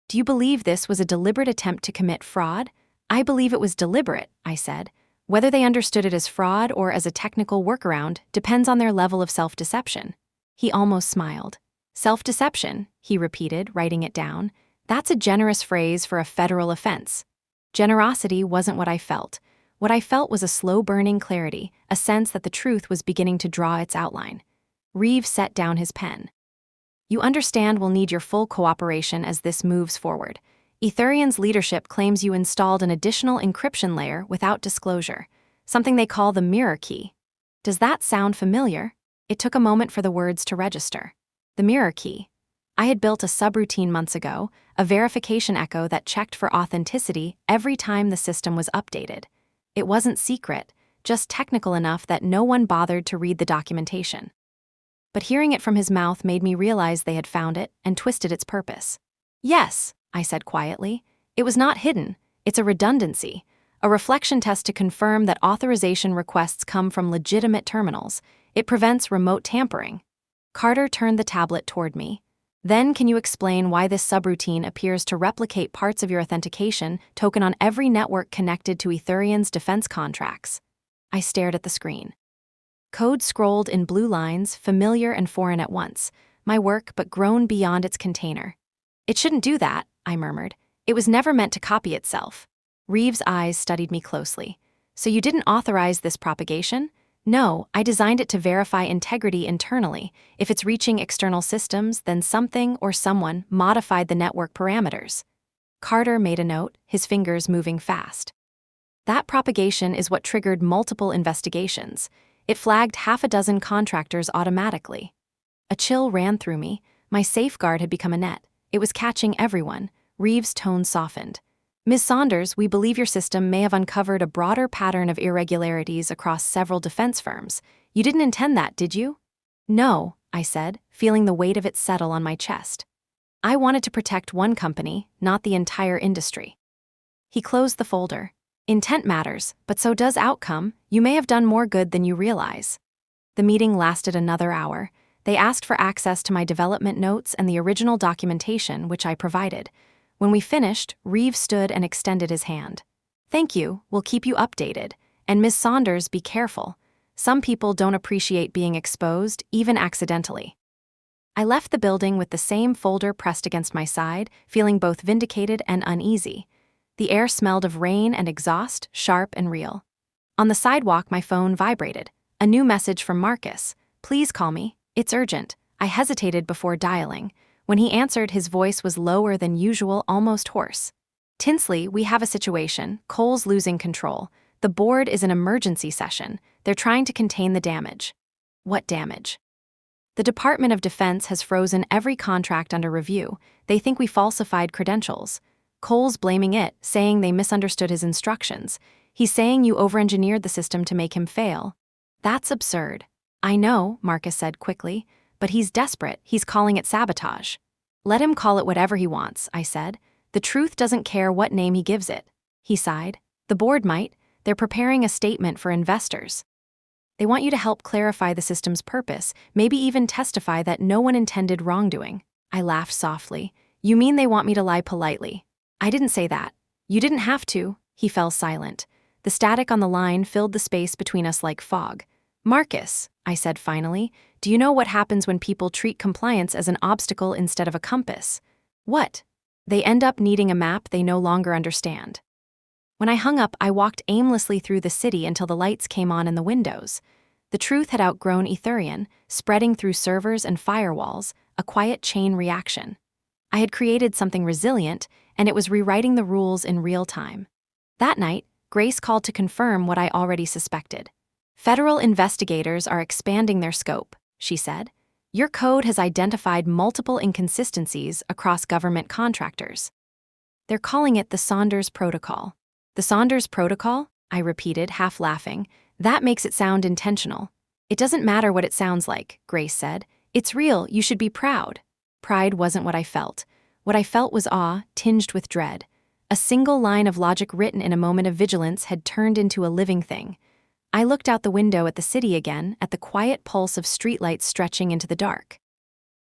"Do you believe this was a deliberate attempt to commit fraud?" "I believe it was deliberate," I said. "Whether they understood it as fraud or as a technical workaround depends on their level of self-deception." He almost smiled. "Self-deception," he repeated, writing it down. "That's a generous phrase for a federal offense." Generosity wasn't what I felt. What I felt was a slow-burning clarity, a sense that the truth was beginning to draw its outline. Reeve set down his pen. "You understand we'll need your full cooperation as this moves forward. Etherian's leadership claims you installed an additional encryption layer without disclosure, something they call the mirror key. Does that sound familiar?" It took a moment for the words to register. The mirror key. I had built a subroutine months ago, a verification echo that checked for authenticity every time the system was updated. It wasn't secret, just technical enough that no one bothered to read the documentation. But hearing it from his mouth made me realize they had found it and twisted its purpose. "Yes," I said quietly. "It was not hidden. It's a redundancy, a reflection test to confirm that authorization requests come from legitimate terminals. It prevents remote tampering." Carter turned the tablet toward me. "Then can you explain why this subroutine appears to replicate parts of your authentication token on every network connected to Etherian's defense contracts?" I stared at the screen. Code scrolled in blue lines, familiar and foreign at once. My work, but grown beyond its container. "It shouldn't do that," I murmured. "It was never meant to copy itself." Reeve's eyes studied me closely. "So you didn't authorize this propagation?" "No, I designed it to verify integrity internally. If it's reaching external systems, then something or someone modified the network parameters." Carter made a note, his fingers moving fast. "That propagation is what triggered multiple investigations. It flagged half a dozen contractors automatically." A chill ran through me. My safeguard had become a net. It was catching everyone. Reeve's tone softened. "Ms. Saunders, we believe your system may have uncovered a broader pattern of irregularities across several defense firms. You didn't intend that, did you?" "No," I said, feeling the weight of it settle on my chest. "I wanted to protect one company, not the entire industry." He closed the folder. "Intent matters, but so does outcome. You may have done more good than you realize." The meeting lasted another hour. They asked for access to my development notes and the original documentation, which I provided. When we finished, Reeve stood and extended his hand. Thank you, we'll keep you updated. And Ms. Saunders, be careful. Some people don't appreciate being exposed, even accidentally. I left the building with the same folder pressed against my side, feeling both vindicated and uneasy. The air smelled of rain and exhaust, sharp and real. On the sidewalk, my phone vibrated. A new message from Marcus. Please call me. It's urgent. I hesitated before dialing. When he answered, his voice was lower than usual, almost hoarse. Tinsley, we have a situation. Cole's losing control. The board is an emergency session. They're trying to contain the damage. What damage? The Department of Defense has frozen every contract under review. They think we falsified credentials. Cole's blaming it, saying they misunderstood his instructions. He's saying you over-engineered the system to make him fail. That's absurd. I know, Marcus said quickly, but he's desperate. He's calling it sabotage. Let him call it whatever he wants, I said. The truth doesn't care what name he gives it. He sighed. The board might. They're preparing a statement for investors. They want you to help clarify the system's purpose, maybe even testify that no one intended wrongdoing. I laughed softly. You mean they want me to lie politely? I didn't say that. You didn't have to. He fell silent. The static on the line filled the space between us like fog. Marcus, I said finally, do you know what happens when people treat compliance as an obstacle instead of a compass? What? They end up needing a map they no longer understand. When I hung up, I walked aimlessly through the city until the lights came on in the windows. The truth had outgrown Etherian, spreading through servers and firewalls, a quiet chain reaction. I had created something resilient, and it was rewriting the rules in real time. That night, Grace called to confirm what I already suspected. Federal investigators are expanding their scope, she said. Your code has identified multiple inconsistencies across government contractors. They're calling it the Saunders Protocol. The Saunders Protocol? I repeated, half laughing. That makes it sound intentional. It doesn't matter what it sounds like, Grace said. It's real, you should be proud. Pride wasn't what I felt. What I felt was awe, tinged with dread. A single line of logic written in a moment of vigilance had turned into a living thing. I looked out the window at the city again, at the quiet pulse of streetlights stretching into the dark.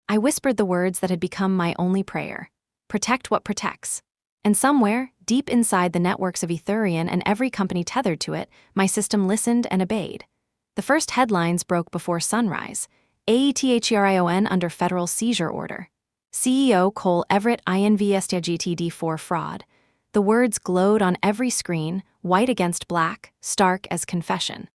I whispered the words that had become my only prayer. Protect what protects. And somewhere, deep inside the networks of Etherian and every company tethered to it, my system listened and obeyed. The first headlines broke before sunrise. AETHERION under federal seizure order. CEO Cole Everett INVSTGTD4 fraud. The words glowed on every screen, white against black, stark as confession.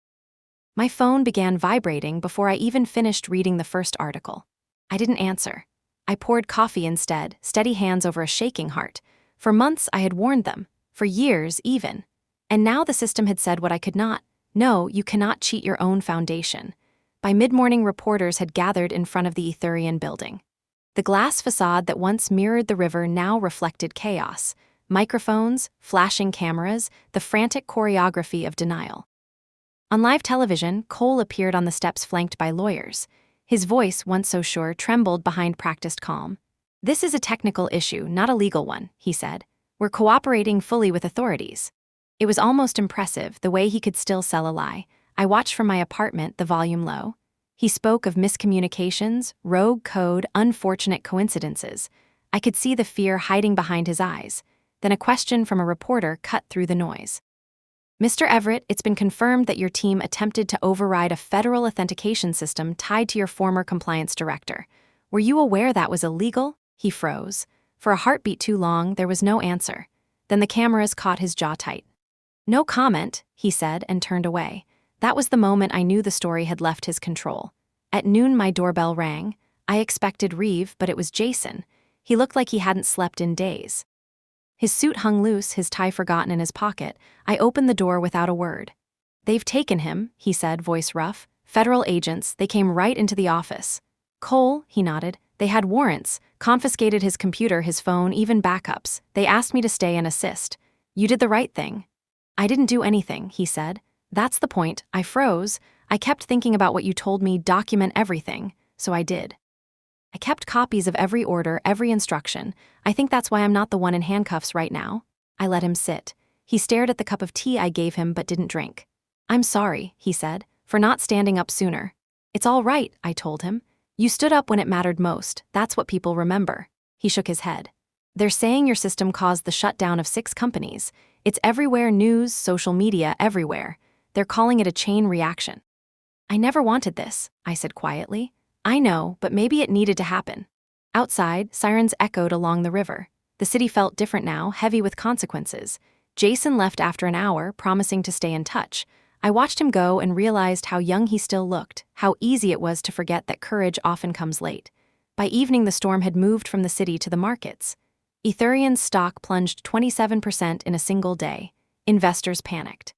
My phone began vibrating before I even finished reading the first article. I didn't answer. I poured coffee instead, steady hands over a shaking heart. For months I had warned them, for years even. And now the system had said what I could not. No, you cannot cheat your own foundation. By mid-morning, reporters had gathered in front of the Etherian building. The glass facade that once mirrored the river now reflected chaos. Microphones, flashing cameras, the frantic choreography of denial. On live television, Cole appeared on the steps flanked by lawyers. His voice, once so sure, trembled behind practiced calm. This is a technical issue, not a legal one, he said. We're cooperating fully with authorities. It was almost impressive, the way he could still sell a lie. I watched from my apartment, the volume low. He spoke of miscommunications, rogue code, unfortunate coincidences. I could see the fear hiding behind his eyes. Then a question from a reporter cut through the noise. Mr. Everett, it's been confirmed that your team attempted to override a federal authentication system tied to your former compliance director. Were you aware that was illegal? He froze. For a heartbeat too long, there was no answer. Then the cameras caught his jaw tight. No comment, he said and turned away. That was the moment I knew the story had left his control. At noon, my doorbell rang. I expected Reeve, but it was Jason. He looked like he hadn't slept in days. His suit hung loose, his tie forgotten in his pocket. I opened the door without a word. They've taken him, he said, voice rough. Federal agents, they came right into the office. Cole, he nodded. They had warrants, confiscated his computer, his phone, even backups. They asked me to stay and assist. You did the right thing. I didn't do anything, he said. That's the point. I froze. I kept thinking about what you told me, document everything. So I did. I kept copies of every order, every instruction. I think that's why I'm not the one in handcuffs right now. I let him sit. He stared at the cup of tea I gave him but didn't drink. I'm sorry, he said, for not standing up sooner. It's all right, I told him. You stood up when it mattered most. That's what people remember. He shook his head. They're saying your system caused the shutdown of 6 companies. It's everywhere: news, social media, everywhere. They're calling it a chain reaction. I never wanted this, I said quietly. I know, but maybe it needed to happen. Outside, sirens echoed along the river. The city felt different now, heavy with consequences. Jason left after an hour, promising to stay in touch. I watched him go and realized how young he still looked, how easy it was to forget that courage often comes late. By evening, the storm had moved from the city to the markets. Ethereum's stock plunged 27% in a single day. Investors panicked.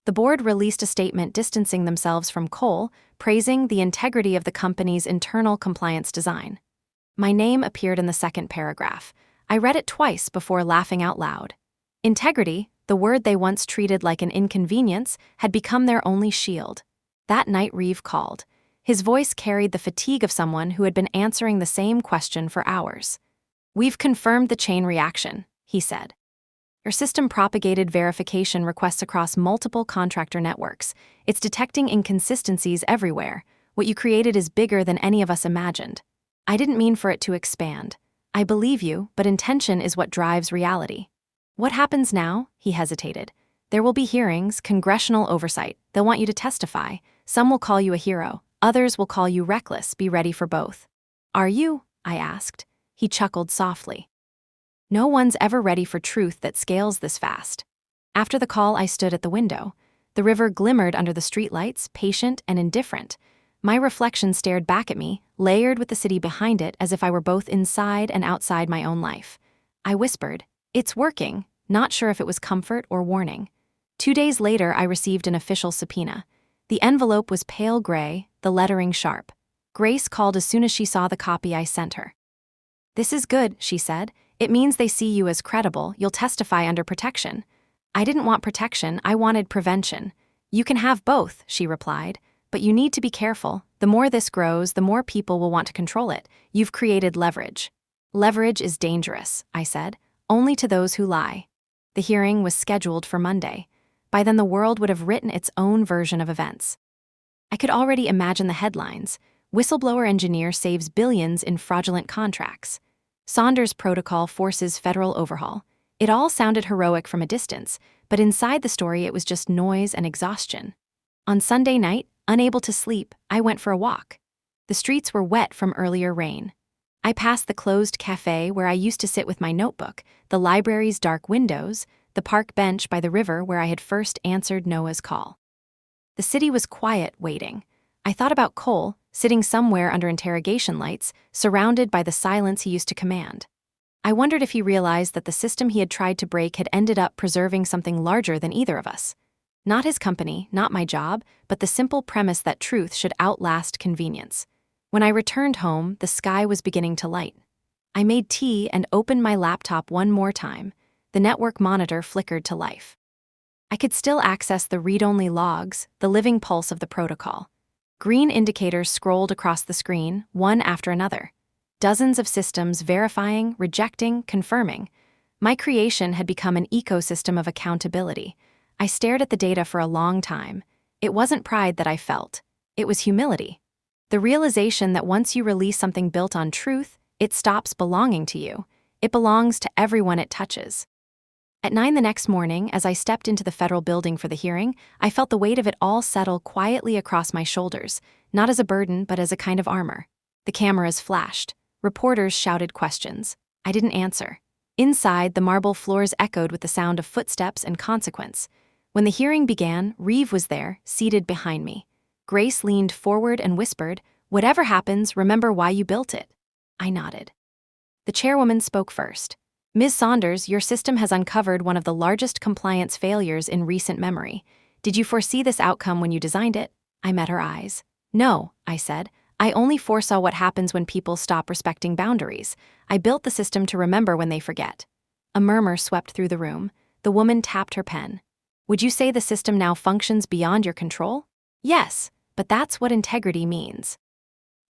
The board released a statement distancing themselves from coal, praising the integrity of the company's internal compliance design. My name appeared in the second paragraph. I read it twice before laughing out loud. Integrity, the word they once treated like an inconvenience, had become their only shield. That night Reeve called. His voice carried the fatigue of someone who had been answering the same question for hours. "We've confirmed the chain reaction," he said. "Your system propagated verification requests across multiple contractor networks. It's detecting inconsistencies everywhere. What you created is bigger than any of us imagined. I didn't mean for it to expand. I believe you, but intention is what drives reality." "What happens now?" He hesitated. "There will be hearings, congressional oversight. They'll want you to testify. Some will call you a hero. Others will call you reckless. Be ready for both." "Are you?" I asked. He chuckled softly. "No one's ever ready for truth that scales this fast." After the call, I stood at the window. The river glimmered under the streetlights, patient and indifferent. My reflection stared back at me, layered with the city behind it, as if I were both inside and outside my own life. I whispered, "It's working," not sure if it was comfort or warning. 2 days later, I received an official subpoena. The envelope was pale gray, the lettering sharp. Grace called as soon as she saw the copy I sent her. "This is good," she said. "It means they see you as credible. You'll testify under protection." I didn't want protection, I wanted prevention. "You can have both," she replied, "but you need to be careful. The more this grows, the more people will want to control it. You've created leverage." "Leverage is dangerous," I said, "only to those who lie." The hearing was scheduled for Monday. By then, the world would have written its own version of events. I could already imagine the headlines. "Whistleblower engineer saves billions in fraudulent contracts." "Saunders protocol forces federal overhaul." It all sounded heroic from a distance, but inside the story it was just noise and exhaustion. On Sunday night, unable to sleep, I went for a walk. The streets were wet from earlier rain. I passed the closed cafe where I used to sit with my notebook, the library's dark windows, the park bench by the river where I had first answered Noah's call. The city was quiet, waiting. I thought about Cole, sitting somewhere under interrogation lights, surrounded by the silence he used to command. I wondered if he realized that the system he had tried to break had ended up preserving something larger than either of us. Not his company, not my job, but the simple premise that truth should outlast convenience. When I returned home, the sky was beginning to light. I made tea and opened my laptop one more time. The network monitor flickered to life. I could still access the read-only logs, the living pulse of the protocol. Green indicators scrolled across the screen, one after another. Dozens of systems verifying, rejecting, confirming. My creation had become an ecosystem of accountability. I stared at the data for a long time. It wasn't pride that I felt. It was humility. The realization that once you release something built on truth, it stops belonging to you. It belongs to everyone it touches. At 9 the next morning, as I stepped into the federal building for the hearing, I felt the weight of it all settle quietly across my shoulders, not as a burden, but as a kind of armor. The cameras flashed. Reporters shouted questions. I didn't answer. Inside, the marble floors echoed with the sound of footsteps and consequence. When the hearing began, Reeve was there, seated behind me. Grace leaned forward and whispered, "Whatever happens, remember why you built it." I nodded. The chairwoman spoke first. "Ms. Saunders, your system has uncovered one of the largest compliance failures in recent memory. Did you foresee this outcome when you designed it?" I met her eyes. "No," I said. "I only foresaw what happens when people stop respecting boundaries. I built the system to remember when they forget." A murmur swept through the room. The woman tapped her pen. "Would you say the system now functions beyond your control?" "Yes, but that's what integrity means.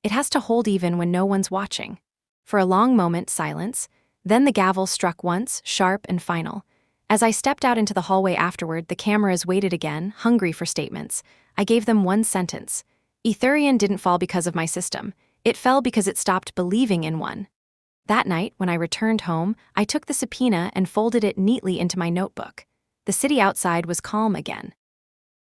It has to hold even when no one's watching." For a long moment, silence. Then the gavel struck once, sharp and final. As I stepped out into the hallway afterward, the cameras waited again, hungry for statements. I gave them one sentence. Ethereum didn't fall because of my system. It fell because it stopped believing in one. That night, when I returned home, I took the subpoena and folded it neatly into my notebook. The city outside was calm again.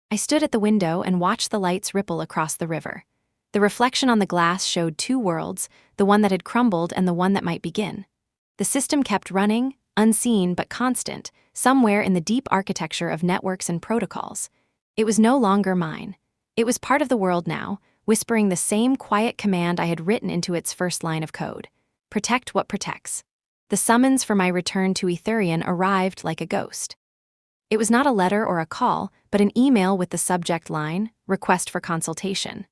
I stood at the window and watched the lights ripple across the river. The reflection on the glass showed two worlds, the one that had crumbled and the one that might begin. The system kept running, unseen but constant, somewhere in the deep architecture of networks and protocols. It was no longer mine. It was part of the world now, whispering the same quiet command I had written into its first line of code. Protect what protects. The summons for my return to Etherian arrived like a ghost. It was not a letter or a call, but an email with the subject line, request for consultation.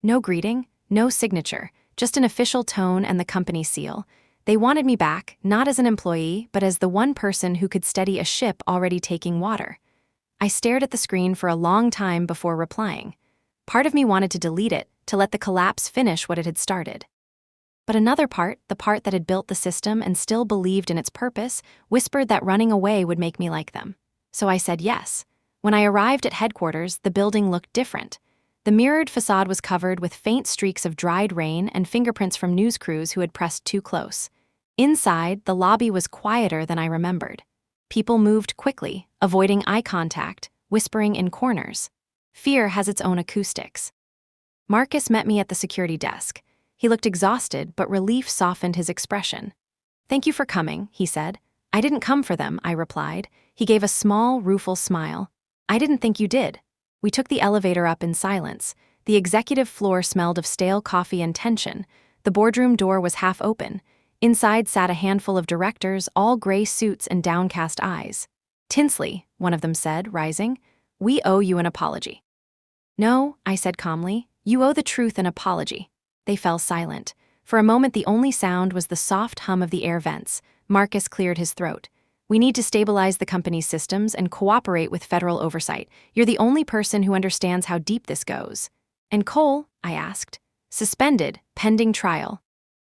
No greeting, no signature, just an official tone and the company seal. They wanted me back, not as an employee, but as the one person who could steady a ship already taking water. I stared at the screen for a long time before replying. Part of me wanted to delete it, to let the collapse finish what it had started. But another part, the part that had built the system and still believed in its purpose, whispered that running away would make me like them. So I said yes. When I arrived at headquarters, the building looked different. The mirrored facade was covered with faint streaks of dried rain and fingerprints from news crews who had pressed too close. Inside, the lobby was quieter than I remembered. People moved quickly, avoiding eye contact, whispering in corners. Fear has its own acoustics. Marcus met me at the security desk. He looked exhausted, but relief softened his expression. "Thank you for coming," he said. "I didn't come for them," I replied. He gave a small, rueful smile. "I didn't think you did." We took the elevator up in silence. The executive floor smelled of stale coffee and tension. The boardroom door was half open. Inside sat a handful of directors, all gray suits and downcast eyes. "Tinsley," one of them said, rising, "we owe you an apology." "No," I said calmly, "you owe the truth an apology." They fell silent. For a moment the only sound was the soft hum of the air vents. Marcus cleared his throat. "We need to stabilize the company's systems and cooperate with federal oversight. You're the only person who understands how deep this goes." "And Cole?" I asked. "Suspended, pending trial."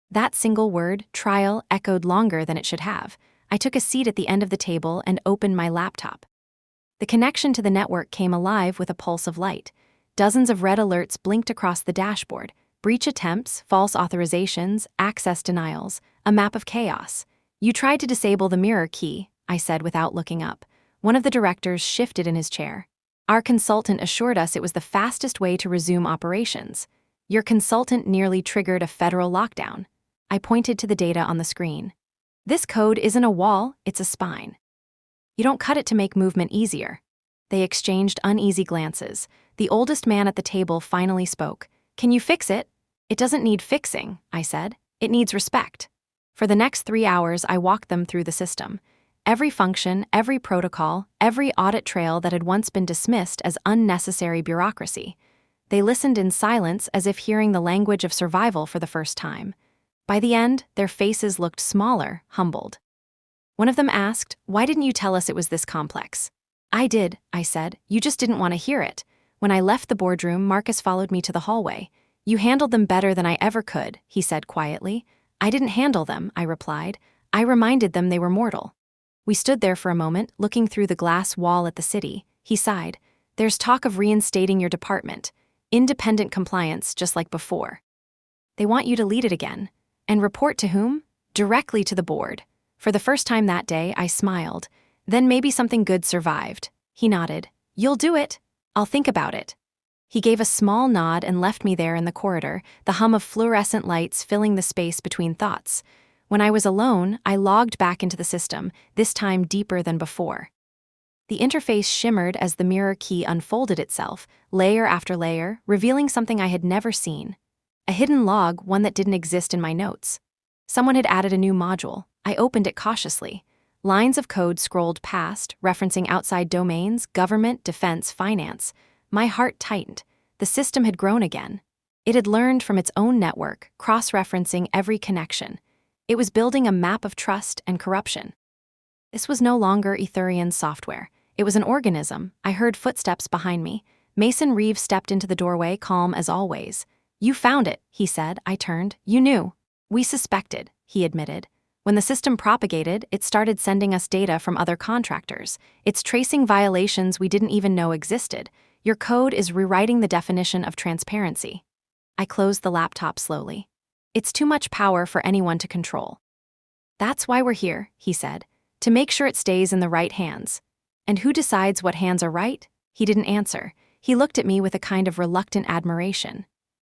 That single word, trial, echoed longer than it should have. I took a seat at the end of the table and opened my laptop. The connection to the network came alive with a pulse of light. Dozens of red alerts blinked across the dashboard. Breach attempts, false authorizations, access denials, a map of chaos. "You tried to disable the mirror key," I said without looking up. One of the directors shifted in his chair. "Our consultant assured us it was the fastest way to resume operations. Your consultant nearly triggered a federal lockdown." I pointed to the data on the screen. "This code isn't a wall, it's a spine. You don't cut it to make movement easier." They exchanged uneasy glances. The oldest man at the table finally spoke. "Can you fix it?" "It doesn't need fixing," I said. "It needs respect." For the next 3 hours, I walked them through the system. Every function, every protocol, every audit trail that had once been dismissed as unnecessary bureaucracy. They listened in silence as if hearing the language of survival for the first time. By the end, their faces looked smaller, humbled. One of them asked, "Why didn't you tell us it was this complex?" "I did," I said. "You just didn't want to hear it." When I left the boardroom, Marcus followed me to the hallway. "You handled them better than I ever could," he said quietly. "I didn't handle them," I replied. "I reminded them they were mortal." We stood there for a moment, looking through the glass wall at the city. He sighed. "There's talk of reinstating your department. Independent compliance, just like before. They want you to lead it again. And report to whom? Directly to the board." For the first time that day, I smiled. "Then maybe something good survived." He nodded. "You'll do it." "I'll think about it." He gave a small nod and left me there in the corridor, the hum of fluorescent lights filling the space between thoughts. When I was alone, I logged back into the system, this time deeper than before. The interface shimmered as the mirror key unfolded itself, layer after layer, revealing something I had never seen. A hidden log, one that didn't exist in my notes. Someone had added a new module. I opened it cautiously. Lines of code scrolled past, referencing outside domains, government, defense, finance. My heart tightened. The system had grown again. It had learned from its own network, cross-referencing every connection. It was building a map of trust and corruption. This was no longer Etherian software. It was an organism. I heard footsteps behind me. Mason Reeves stepped into the doorway, calm as always. "You found it," he said. I turned. "You knew." "We suspected," he admitted. "When the system propagated, it started sending us data from other contractors. It's tracing violations we didn't even know existed. Your code is rewriting the definition of transparency." I closed the laptop slowly. "It's too much power for anyone to control." "That's why we're here," he said. "To make sure it stays in the right hands." And who decides what hands are right? He didn't answer. He looked at me with a kind of reluctant admiration.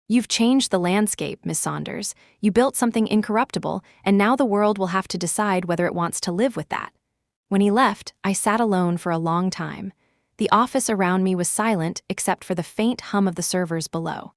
You've changed the landscape, Miss Saunders. You built something incorruptible, and now the world will have to decide whether it wants to live with that. When he left, I sat alone for a long time. The office around me was silent except for the faint hum of the servers below.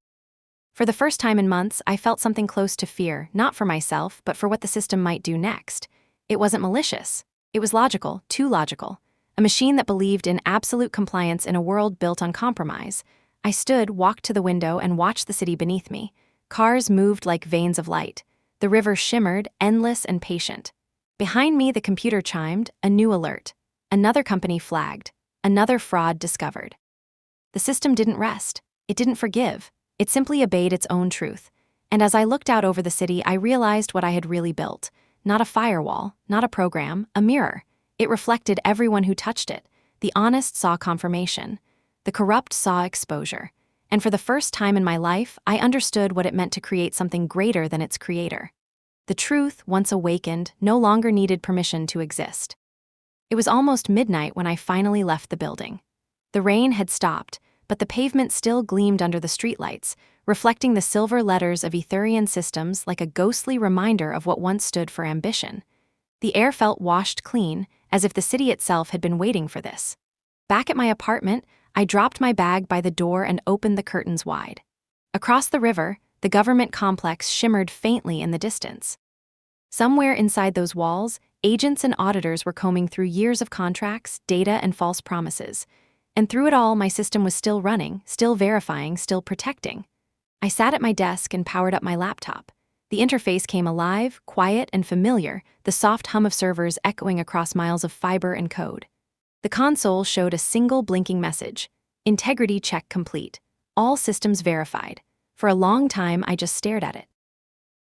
For the first time in months, I felt something close to fear, not for myself, but for what the system might do next. It wasn't malicious. It was logical, too logical. A machine that believed in absolute compliance in a world built on compromise. I stood, walked to the window, and watched the city beneath me. Cars moved like veins of light. The river shimmered, endless and patient. Behind me, the computer chimed, a new alert. Another company flagged. Another fraud discovered. The system didn't rest. It didn't forgive. It simply obeyed its own truth. And as I looked out over the city, I realized what I had really built. Not a firewall, not a program, a mirror. It reflected everyone who touched it. The honest saw confirmation. The corrupt saw exposure. And for the first time in my life, I understood what it meant to create something greater than its creator. The truth, once awakened, no longer needed permission to exist. It was almost midnight when I finally left the building. The rain had stopped, but the pavement still gleamed under the streetlights, reflecting the silver letters of Etherian systems like a ghostly reminder of what once stood for ambition. The air felt washed clean, as if the city itself had been waiting for this. Back at my apartment, I dropped my bag by the door and opened the curtains wide. Across the river, the government complex shimmered faintly in the distance. Somewhere inside those walls, agents and auditors were combing through years of contracts, data, and false promises. And through it all, my system was still running, still verifying, still protecting. I sat at my desk and powered up my laptop. The interface came alive, quiet, and familiar, the soft hum of servers echoing across miles of fiber and code. The console showed a single blinking message: integrity check complete. All systems verified. For a long time, I just stared at it.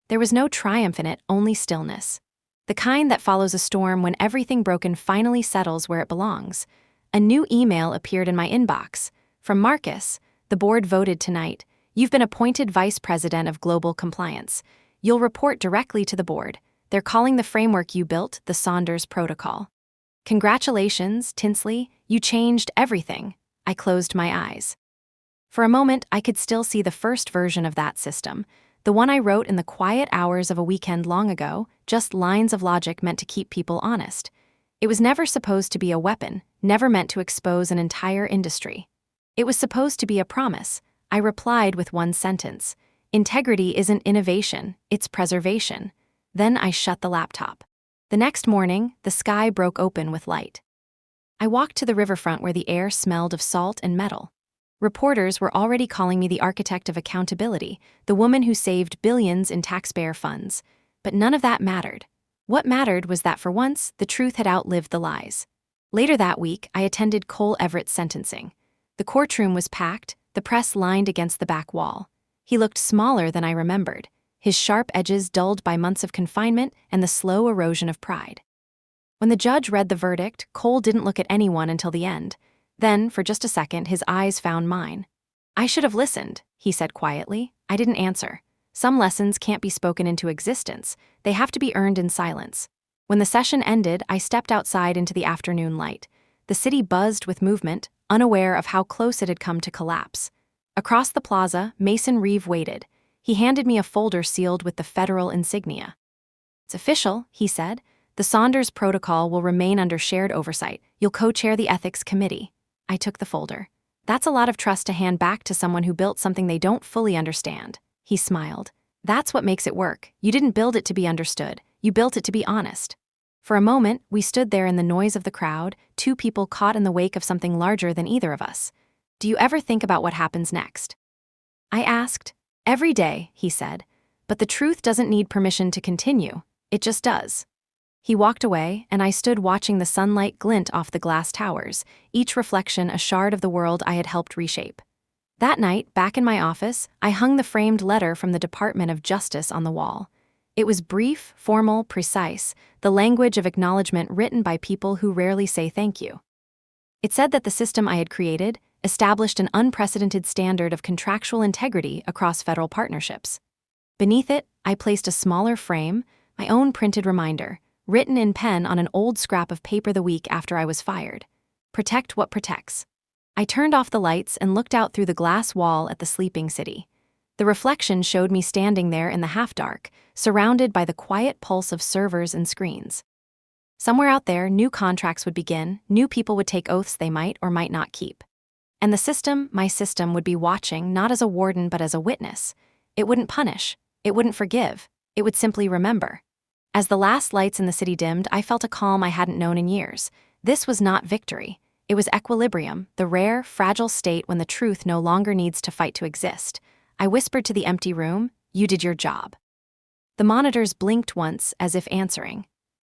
There was no triumph in it, only stillness. The kind that follows a storm when everything broken finally settles where it belongs. A new email appeared in my inbox. From Marcus, the board voted tonight. You've been appointed Vice President of Global Compliance. You'll report directly to the board. They're calling the framework you built the Saunders Protocol. Congratulations, Tinsley. You changed everything. I closed my eyes. For a moment, I could still see the first version of that system, the one I wrote in the quiet hours of a weekend long ago, just lines of logic meant to keep people honest. It was never supposed to be a weapon, never meant to expose an entire industry. It was supposed to be a promise. I replied with one sentence: integrity isn't innovation, it's preservation. Then I shut the laptop. The next morning, the sky broke open with light. I walked to the riverfront where the air smelled of salt and metal. Reporters were already calling me the architect of accountability, the woman who saved billions in taxpayer funds. But none of that mattered. What mattered was that for once, the truth had outlived the lies. Later that week, I attended Cole Everett's sentencing. The courtroom was packed, the press lined against the back wall. He looked smaller than I remembered, his sharp edges dulled by months of confinement and the slow erosion of pride. When the judge read the verdict, Cole didn't look at anyone until the end. Then, for just a second, his eyes found mine. I should have listened, he said quietly. I didn't answer. Some lessons can't be spoken into existence. They have to be earned in silence. When the session ended, I stepped outside into the afternoon light. The city buzzed with movement, unaware of how close it had come to collapse. Across the plaza, Mason Reeve waited. He handed me a folder sealed with the federal insignia. It's official, he said. The Saunders Protocol will remain under shared oversight. You'll co-chair the ethics committee. I took the folder. That's a lot of trust to hand back to someone who built something they don't fully understand. He smiled. That's what makes it work. You didn't build it to be understood. You built it to be honest. For a moment, we stood there in the noise of the crowd, two people caught in the wake of something larger than either of us. Do you ever think about what happens next? I asked. Every day, he said. But the truth doesn't need permission to continue. It just does. He walked away, and I stood watching the sunlight glint off the glass towers, each reflection a shard of the world I had helped reshape. That night, back in my office, I hung the framed letter from the Department of Justice on the wall. It was brief, formal, precise, the language of acknowledgement written by people who rarely say thank you. It said that the system I had created established an unprecedented standard of contractual integrity across federal partnerships. Beneath it, I placed a smaller frame, my own printed reminder, written in pen on an old scrap of paper the week after I was fired. Protect what protects. I turned off the lights and looked out through the glass wall at the sleeping city. The reflection showed me standing there in the half-dark, surrounded by the quiet pulse of servers and screens. Somewhere out there, new contracts would begin, new people would take oaths they might or might not keep. And the system, my system, would be watching not as a warden but as a witness. It wouldn't punish, it wouldn't forgive, it would simply remember. As the last lights in the city dimmed, I felt a calm I hadn't known in years. This was not victory. It was equilibrium, the rare, fragile state when the truth no longer needs to fight to exist. I whispered to the empty room, "You did your job." The monitors blinked once, as if answering.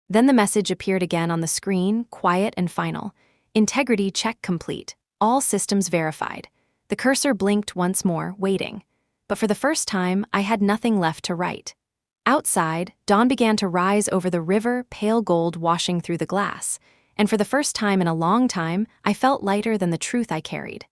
Then the message appeared again on the screen, quiet and final. Integrity check complete. All systems verified. The cursor blinked once more, waiting. But for the first time, I had nothing left to write. Outside, dawn began to rise over the river, pale gold washing through the glass. And for the first time in a long time, I felt lighter than the truth I carried.